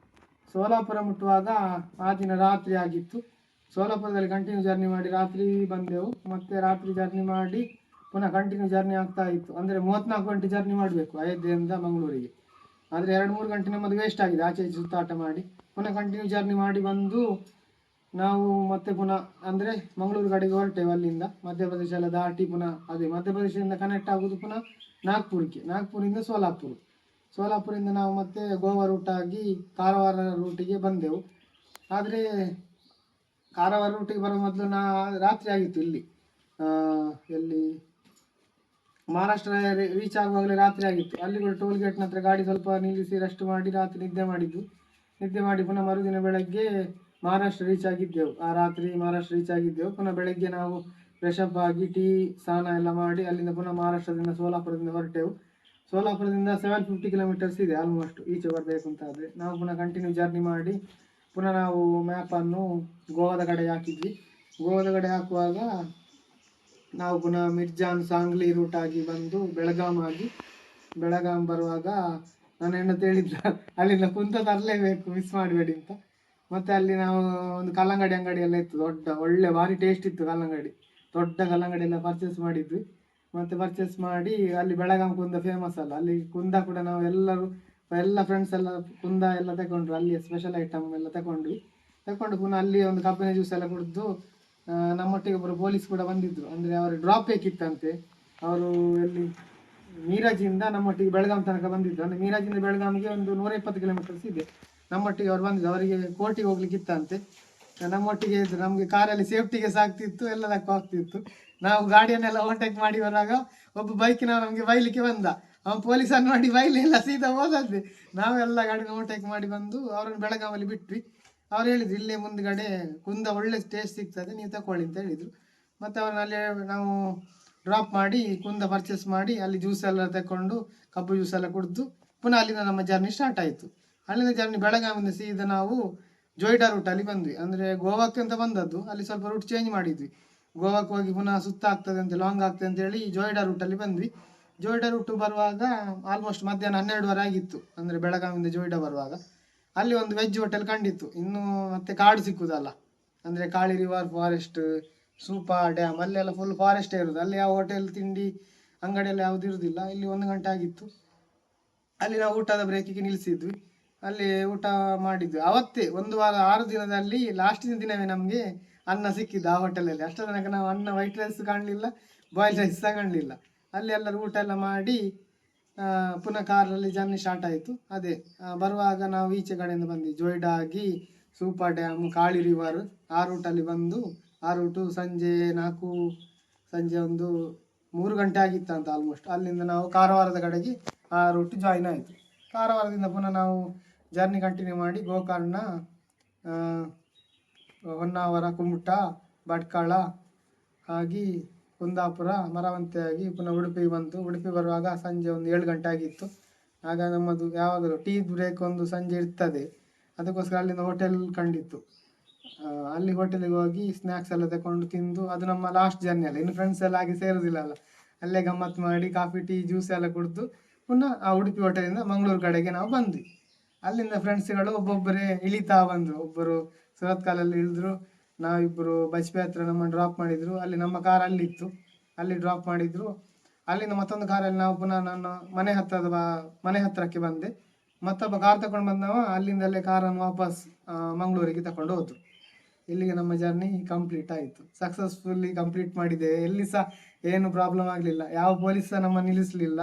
ಸೋಲಾಪುರ ಮುಟ್ಟುವಾಗ ಆ ದಿನ ರಾತ್ರಿ ಆಗಿತ್ತು. ಸೋಲಾಪುರದಲ್ಲಿ ಕಂಟಿನ್ಯೂ ಜರ್ನಿ ಮಾಡಿ ರಾತ್ರಿ ಬಂದೆವು. ಮತ್ತು ರಾತ್ರಿ ಜರ್ನಿ ಮಾಡಿ ಪುನಃ ಕಂಟಿನ್ಯೂ ಜರ್ನಿ ಆಗ್ತಾ ಇತ್ತು. ಅಂದರೆ 34 ಗಂಟೆ ಜರ್ನಿ ಮಾಡಬೇಕು ಅಯೋಧ್ಯೆಯಿಂದ ಮಂಗಳೂರಿಗೆ. ಆದರೆ 2-3 ಗಂಟೆ ನಮ್ಮದು ವೇಸ್ಟ್ ಆಗಿದೆ ಆಚೆ ಈಚೆ ಸುತ್ತಾಟ ಮಾಡಿ. ಪುನಃ ಕಂಟಿನ್ಯೂ ಜರ್ನಿ ಮಾಡಿ ಬಂದು ನಾವು ಮತ್ತೆ ಪುನಃ ಅಂದರೆ ಮಂಗಳೂರು ಕಡೆಗೆ ಹೊರಟೆವು. ಅಲ್ಲಿಂದ ಮಧ್ಯಪ್ರದೇಶ ಎಲ್ಲ ದಾಟಿ ಪುನಃ ಅದೇ ಮಧ್ಯಪ್ರದೇಶದಿಂದ ಕನೆಕ್ಟ್ ಆಗೋದು ಪುನಃ ನಾಗ್ಪುರಿಂದ ಸೋಲಾಪುರದಿಂದ ನಾವು ಮತ್ತೆ ಗೋವಾ ರೂಟ್ ಆಗಿ ಕಾರವಾರ ರೂಟಿಗೆ ಬಂದೆವು. ಆದರೆ ಕಾರವಾರ ರೂಟಿಗೆ ಬರೋ ಮೊದಲು ರಾತ್ರಿ ಆಗಿತ್ತು. ಎಲ್ಲಿ ಮಹಾರಾಷ್ಟ್ರ ರೀಚ್ ಆಗುವಾಗಲೇ ರಾತ್ರಿ ಆಗಿತ್ತು. ಅಲ್ಲಿ ಕೂಡ ಟೋಲ್ ಗೇಟ್ನ ಹತ್ರ ಗಾಡಿ ಸ್ವಲ್ಪ ನಿಲ್ಲಿಸಿ ರೆಸ್ಟ್ ಮಾಡಿ ರಾತ್ರಿ ನಿದ್ದೆ ಮಾಡಿ ಪುನಃ ಮರುದಿನ ಬೆಳಗ್ಗೆ ಮಹಾರಾಷ್ಟ್ರ ರೀಚ್ ಆಗಿದ್ದೆವು. ಆ ರಾತ್ರಿ ಮಹಾರಾಷ್ಟ್ರ ರೀಚ್ ಆಗಿದ್ದೆವು. ಪುನಃ ಬೆಳಗ್ಗೆ ನಾವು ಫ್ರೆಶ್ ಅಪ್ ಆಗಿ ಟೀ ಸ್ನಾನ ಎಲ್ಲ ಮಾಡಿ ಅಲ್ಲಿಂದ ಪುನಃ ಮಹಾರಾಷ್ಟ್ರದಿಂದ ಸೋಲಾಪುರದಿಂದ ಹೊರಟೆವು. ಸೋಲಾಪುರದಿಂದ 750 ಕಿಲೋಮೀಟರ್ಸ್ ಇದೆ ಆಲ್ಮೋಸ್ಟ್ ಈಚೆ ಬರಬೇಕು ಅಂತ ಆದರೆ. ನಾವು ಪುನಃ ಕಂಟಿನ್ಯೂ ಜರ್ನಿ ಮಾಡಿ ಪುನಃ ನಾವು ಮ್ಯಾಪನ್ನು ಗೋವಾದ ಕಡೆ ಹಾಕಿದ್ವಿ. ಗೋವಾದ ಕಡೆ ಹಾಕುವಾಗ ನಾವು ಪುನಃ ಮಿರ್ಜಾನ್ ಸಾಂಗ್ಲಿ ರೂಟ್ ಆಗಿ ಬಂದು ಬೆಳಗಾಂ ಬರುವಾಗ ನನ್ನ ಹೆಣ್ಣು ಹೇಳಿದ್ದ ಅಲ್ಲಿಂದ ಕುಂತ ತರಲೇಬೇಕು, ಮಿಸ್ ಮಾಡಬೇಡಿ ಅಂತ. ಮತ್ತು ಅಲ್ಲಿ ನಾವು ಒಂದು ಕಲ್ಲಂಗಡಿ ಅಂಗಡಿ ಎಲ್ಲ ಇತ್ತು, ಒಳ್ಳೆ ಭಾರಿ ಟೇಸ್ಟ್ ಇತ್ತು ಕಲ್ಲಂಗಡಿ. ದೊಡ್ಡ ಕಲ್ಲಂಗಡಿ ಎಲ್ಲ ಪರ್ಚೇಸ್ ಮಾಡಿದ್ವಿ. ಮತ್ತು ಪರ್ಚೇಸ್ ಮಾಡಿ ಅಲ್ಲಿ ಬೆಳಗಾಂ ಕುಂದ ಫೇಮಸ್ ಅಲ್ಲ, ಅಲ್ಲಿ ಕುಂದ ಕೂಡ ನಾವು ಎಲ್ಲ ಫ್ರೆಂಡ್ಸ್ ಎಲ್ಲ ಕುಂದ ಎಲ್ಲ ತಗೊಂಡ್ರು. ಅಲ್ಲಿ ಸ್ಪೆಷಲ್ ಐಟಮ್ ಎಲ್ಲ ತಗೊಂಡು ಪುನಃ ಅಲ್ಲಿ ಒಂದು ಕಬ್ಬಿನ ಜ್ಯೂಸ್ ಎಲ್ಲ ಕುಡಿದು ನಮ್ಮೊಟ್ಟಿಗೆ ಒಬ್ಬರು ಪೊಲೀಸ್ ಕೂಡ ಬಂದಿದ್ದರು. ಅಂದರೆ ಅವರು ಡ್ರಾಪ್ ಬೇಕಿತ್ತಂತೆ. ಅವರು ಎಲ್ಲಿ ಮೀರಾಜಿಂದ ನಮ್ಮೊಟ್ಟಿಗೆ ಬೆಳಗಾಂ ತನಕ ಬಂದಿದ್ದು. ಅಂದರೆ ಮೀರಾಜಿಂದ ಬೆಳಗಾಮಿಗೆ ಒಂದು 120 ಕಿಲೋಮೀಟರ್ಸ್ ಇದೆ. ನಮ್ಮೊಟ್ಟಿಗೆ ಅವ್ರು ಬಂದಿದ್ದು. ಅವರಿಗೆ ಕೋರ್ಟಿಗೆ ಹೋಗ್ಲಿಕ್ಕೆ ಇತ್ತಂತೆ. ನಮ್ಮೊಟ್ಟಿಗೆ ಇದ್ದು ನಮಗೆ ಕಾರಲ್ಲಿ ಸೇಫ್ಟಿಗೆ ಸಾಕ್ತಿತ್ತು, ಎಲ್ಲದಕ್ಕೂ ಆಗ್ತಿತ್ತು. ನಾವು ಗಾಡಿಯನ್ನೆಲ್ಲ ಓವರ್ಟೇಕ್ ಮಾಡಿ ಬರುವಾಗ ಒಬ್ಬ ಬೈಕಿನ ನಮಗೆ ಬೈಲಿಕ್ಕೆ ಬಂದ. ಅವನು ಪೊಲೀಸನ್ನು ನೋಡಿ ಬೈಲಿಲ್ಲ, ಸೀದಾ ಹೋದದ್ದೆ. ನಾವೆಲ್ಲ ಗಾಡಿನ ಓವರ್ಟೇಕ್ ಮಾಡಿ ಬಂದು ಅವರನ್ನು ಬೆಳಗಾವಲ್ಲಿ ಬಿಟ್ವಿ. ಅವ್ರು ಹೇಳಿದ್ರು ಇಲ್ಲೇ ಮುಂದ್ಗಡೆ ಕುಂದ ಒಳ್ಳೆ ಟೇಸ್ಟ್ ಸಿಗ್ತದೆ, ನೀವು ತಗೊಳ್ಳಿ ಅಂತ ಹೇಳಿದರು. ಮತ್ತು ಅವ್ರನ್ನ ಅಲ್ಲಿ ನಾವು ಡ್ರಾಪ್ ಮಾಡಿ ಕುಂದ ಪರ್ಚೇಸ್ ಮಾಡಿ ಅಲ್ಲಿ ಜ್ಯೂಸ್ ಎಲ್ಲ ತಗೊಂಡು ಕಬ್ಬು ಜ್ಯೂಸ್ ಎಲ್ಲ ಕುಡಿದು ಪುನಃ ಅಲ್ಲಿಂದ ನಮ್ಮ ಜರ್ನಿ ಸ್ಟಾರ್ಟ್ ಆಯಿತು. ಅಲ್ಲಿಂದ ಜರ್ನಿ ಬೆಳಗಾವಿಂದ ಸೀದಾ ನಾವು ಜೋಯ್ಡಾ ರೂಟಲ್ಲಿ ಬಂದ್ವಿ. ಅಂದರೆ ಗೋವಾಕ್ಕೆ ಅಂತ ಬಂದದ್ದು, ಅಲ್ಲಿ ಸ್ವಲ್ಪ ರೂಟ್ ಚೇಂಜ್ ಮಾಡಿದ್ವಿ. ಗೋವಾಕ್ಕೆ ಹೋಗಿ ಪುನಃ ಸುತ್ತ ಆಗ್ತದೆ ಅಂತ, ಲಾಂಗ್ ಆಗ್ತದೆ ಅಂತೇಳಿ ಜೋಯ್ಡಾ ರೂಟಲ್ಲಿ ಬಂದ್ವಿ. ಜೋಯ್ಡಾ ರೂಟ್ ಬರುವಾಗ ಆಲ್ಮೋಸ್ಟ್ ಮಧ್ಯಾಹ್ನ 12:30 ಆಗಿತ್ತು, ಅಂದರೆ ಬೆಳಗಾವಿಂದ ಜೋಯ್ಡಾ ಬರುವಾಗ. ಅಲ್ಲಿ ಒಂದು ವೆಜ್ ಹೋಟೆಲ್ ಕಂಡಿತ್ತು. ಇನ್ನು ಮತ್ತೆ ಕಾಡು ಸಿಕ್ಕುದಲ್ಲ, ಅಂದರೆ Kali river forest, Supa dam, ಅಲ್ಲೆಲ್ಲ ಫುಲ್ ಫಾರೆಸ್ಟೇ ಇರೋದು. ಅಲ್ಲಿ ಯಾವ ಹೋಟೆಲ್ ತಿಂಡಿ ಅಂಗಡಿಯಲ್ಲಿ ಯಾವುದು ಇರುವುದಿಲ್ಲ. ಇಲ್ಲಿ 1 ಗಂಟೆ ಆಗಿತ್ತು. ಅಲ್ಲಿ ನಾವು ಊಟದ ಬ್ರೇಕಿಗೆ ನಿಲ್ಲಿಸಿದ್ವಿ. ಅಲ್ಲಿ ಊಟ ಮಾಡಿದ್ವಿ. ಅವತ್ತೇ 1 ವಾರ 6 ದಿನದಲ್ಲಿ ಲಾಸ್ಟಿನ ದಿನವೇ ನಮಗೆ ಅನ್ನ ಸಿಕ್ಕಿದ್ದು ಆ ಹೋಟೆಲಲ್ಲಿ. ಅಷ್ಟರ ತನಕ ನಾವು ಅನ್ನ ವೈಟ್ ರೈಸ್ ಕಾಣಲಿಲ್ಲ, ಬಾಯ್ಲ್ಡ್ ರೈಸ್ ಸಹ ಕಾಣಲಿಲ್ಲ. ಅಲ್ಲಿ ಎಲ್ಲರೂ ಊಟ ಎಲ್ಲ ಮಾಡಿ ಪುನಃ ಕಾರಲ್ಲಿ ಜರ್ನಿ ಸ್ಟಾರ್ಟ್ ಆಯಿತು. ಅದೇ ಬರುವಾಗ ನಾವು ಈಚೆ ಕಡೆಯಿಂದ ಬಂದ್ವಿ, ಜೋಯ್ಡಾ ಆಗಿ ಸೂಪರ್ ಡ್ಯಾಮ್, ಕಾಳಿ ರಿವರ್, ಆ ರೂಟಲ್ಲಿ ಬಂದು ಆ ರೂಟು ಸಂಜೆ ಒಂದು 3 ಗಂಟೆ ಆಗಿತ್ತಂತ ಆಲ್ಮೋಸ್ಟ್. ಅಲ್ಲಿಂದ ನಾವು ಕಾರವಾರದ ಕಡೆಗೆ ಆ ರೂಟ್ ಜಾಯಿನ್ ಆಯಿತು. ಕಾರವಾರದಿಂದ ಪುನಃ ನಾವು ಜರ್ನಿ ಕಂಟಿನ್ಯೂ ಮಾಡಿ ಗೋಕರ್ಣ, ಹೊನ್ನಾವರ, ಕುಮಟಾ, ಭಟ್ಕಳ ಆಗಿ ಕುಂದಾಪುರ, ಮರವಂತೆ ಆಗಿ ಪುನಃ ಉಡುಪಿಗೆ ಬಂತು. ಉಡುಪಿ ಬರುವಾಗ ಸಂಜೆ ಒಂದು 7 ಗಂಟೆ ಆಗಿತ್ತು. ಆಗ ನಮ್ಮದು ಯಾವಾಗಲೂ ಟೀ ಬ್ರೇಕ್ ಒಂದು ಸಂಜೆ ಇರ್ತದೆ, ಅದಕ್ಕೋಸ್ಕರ ಅಲ್ಲಿಂದ ಹೋಟೆಲ್ ಕಂಡಿತ್ತು. ಅಲ್ಲಿ ಹೋಟೆಲಿಗೆ ಹೋಗಿ ಸ್ನ್ಯಾಕ್ಸ್ ಎಲ್ಲ ತಗೊಂಡು ತಿಂದು, ಅದು ನಮ್ಮ ಲಾಸ್ಟ್ ಜರ್ನಿ ಅಲ್ಲ, ಇನ್ನು ಫ್ರೆಂಡ್ಸ್ ಎಲ್ಲ ಆಗಿ ಸೇರೋದಿಲ್ಲ ಅಲ್ಲ, ಅಲ್ಲೇ ಗಮ್ಮತ್ತು ಮಾಡಿ ಕಾಫಿ ಟೀ ಜ್ಯೂಸ್ ಎಲ್ಲ ಕುಡಿದು ಪುನಃ ಆ ಉಡುಪಿ ಹೋಟೆಲಿಂದ ಮಂಗಳೂರು ಕಡೆಗೆ ನಾವು ಬಂದ್ವಿ. ಅಲ್ಲಿಂದ ಫ್ರೆಂಡ್ಸ್ಗಳು ಒಬ್ಬೊಬ್ಬರೇ ಇಳಿತಾ ಬಂದರು. ಒಬ್ಬರು ಸುರತ್ಕಲಲ್ಲಿ ಇಳಿದ್ರು, ನಾವಿಬ್ಬರು ಬಜ್ಪೆ ಹತ್ರ ನಮ್ಮ ಡ್ರಾಪ್ ಮಾಡಿದರು. ಅಲ್ಲಿ ನಮ್ಮ ಕಾರ್ ಅಲ್ಲಿತ್ತು, ಅಲ್ಲಿ ಡ್ರಾಪ್ ಮಾಡಿದರು. ಅಲ್ಲಿಂದ ಮತ್ತೊಂದು ಕಾರಲ್ಲಿ ನಾವು ಪುನಃ ನನ್ನ ಮನೆ ಹತ್ತಿರಕ್ಕೆ ಬಂದೆ. ಮತ್ತೊಬ್ಬ ಕಾರ್ ತಗೊಂಡು ಬಂದವ ಅಲ್ಲಿಂದಲೇ ಕಾರನ್ನು ವಾಪಸ್ ಮಂಗಳೂರಿಗೆ ತಗೊಂಡು ಹೋದ್ರು. ಇಲ್ಲಿಗೆ ನಮ್ಮ ಜರ್ನಿ ಕಂಪ್ಲೀಟ್ ಆಯಿತು, ಸಕ್ಸಸ್ಫುಲ್ಲಿ ಕಂಪ್ಲೀಟ್ ಮಾಡಿದ್ದೇವೆ. ಎಲ್ಲಿ ಸಹ ಏನು ಪ್ರಾಬ್ಲಮ್ ಆಗಲಿಲ್ಲ, ಯಾವ ಪೊಲೀಸ್ ಸಹ ನಮ್ಮ ನಿಲ್ಲಿಸಲಿಲ್ಲ.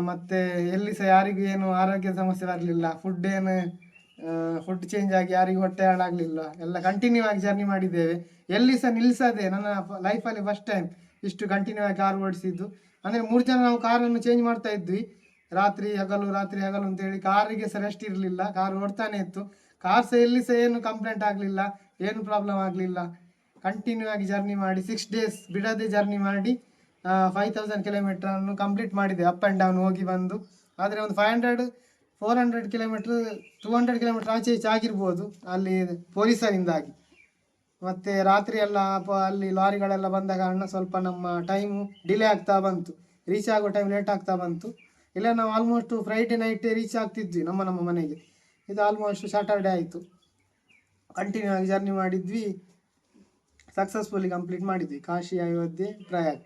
ಮತ್ತು ಎಲ್ಲಿ ಸಹ ಯಾರಿಗೂ ಏನು ಆರೋಗ್ಯ ಸಮಸ್ಯೆ ಬರಲಿಲ್ಲ. ಫುಡ್ ಚೇಂಜ್ ಆಗಿ ಯಾರಿಗೂ ಹೊಟ್ಟೆ ಹಾಳಾಗಲಿಲ್ಲ. ಎಲ್ಲ ಕಂಟಿನ್ಯೂ ಆಗಿ ಜರ್ನಿ ಮಾಡಿದ್ದೇವೆ, ಎಲ್ಲಿ ಸಹ ನಿಲ್ಲಿಸದೆ. ನನ್ನ ಲೈಫಲ್ಲಿ ಫಸ್ಟ್ ಟೈಮ್ ಇಷ್ಟು ಕಂಟಿನ್ಯೂ ಆಗಿ ಕಾರ್ ಓಡಿಸಿದ್ದು. ಅಂದರೆ 3 ಜನ ನಾವು ಕಾರನ್ನು ಚೇಂಜ್ ಮಾಡ್ತಾ ಇದ್ವಿ, ರಾತ್ರಿ ಹಗಲು ಅಂತೇಳಿ. ಕಾರಿಗೆ ಸಹ ರೆಸ್ಟ್ ಇರಲಿಲ್ಲ, ಕಾರ್ ಓಡ್ತಾನೆ ಇತ್ತು. ಕಾರ್ ಸಹ ಎಲ್ಲಿ ಸಹ ಏನು ಕಂಪ್ಲೇಂಟ್ ಆಗಲಿಲ್ಲ, ಏನು ಪ್ರಾಬ್ಲಮ್ ಆಗಲಿಲ್ಲ. ಕಂಟಿನ್ಯೂ ಆಗಿ ಜರ್ನಿ ಮಾಡಿ 6 days ಬಿಡದೆ ಜರ್ನಿ ಮಾಡಿ 5000 ಕಿಲೋಮೀಟ್ರನ್ನು ಕಂಪ್ಲೀಟ್ ಮಾಡಿದೆ, ಅಪ್ ಆ್ಯಂಡ್ ಡೌನ್ ಹೋಗಿ ಬಂದು. ಆದರೆ ಒಂದು 400 ಕಿಲೋಮೀಟ್ರ್ 200 ಕಿಲೋಮೀಟ್ರ್ ಆಚೆ ಈಚೆ ಆಗಿರ್ಬೋದು ಅಲ್ಲಿ ಪೊಲೀಸರಿಂದಾಗಿ. ಮತ್ತು ರಾತ್ರಿ ಎಲ್ಲ ಅಲ್ಲಿ ಲಾರಿಗಳೆಲ್ಲ ಬಂದ ಕಾರಣ ಸ್ವಲ್ಪ ನಮ್ಮ ಟೈಮು ಡಿಲೇ ಆಗ್ತಾ ಬಂತು, ರೀಚ್ ಆಗೋ ಟೈಮ್ ಲೇಟ್ ಆಗ್ತಾ ಬಂತು. ಇಲ್ಲ ನಾವು ಆಲ್ಮೋಸ್ಟ್ ಫ್ರೈಡೇ ನೈಟೇ ರೀಚ್ ಆಗ್ತಿದ್ವಿ ನಮ್ಮ ಮನೆಗೆ. ಇದು ಆಲ್ಮೋಸ್ಟ್ ಸ್ಯಾಟರ್ಡೇ ಆಯಿತು. ಕಂಟಿನ್ಯೂ ಆಗಿ ಜರ್ನಿ ಮಾಡಿದ್ವಿ, ಸಕ್ಸಸ್ಫುಲ್ಲಿ ಕಂಪ್ಲೀಟ್ ಮಾಡಿದ್ವಿ ಕಾಶಿ, ಅಯೋಧ್ಯೆ, ಪ್ರಯಾಗ್.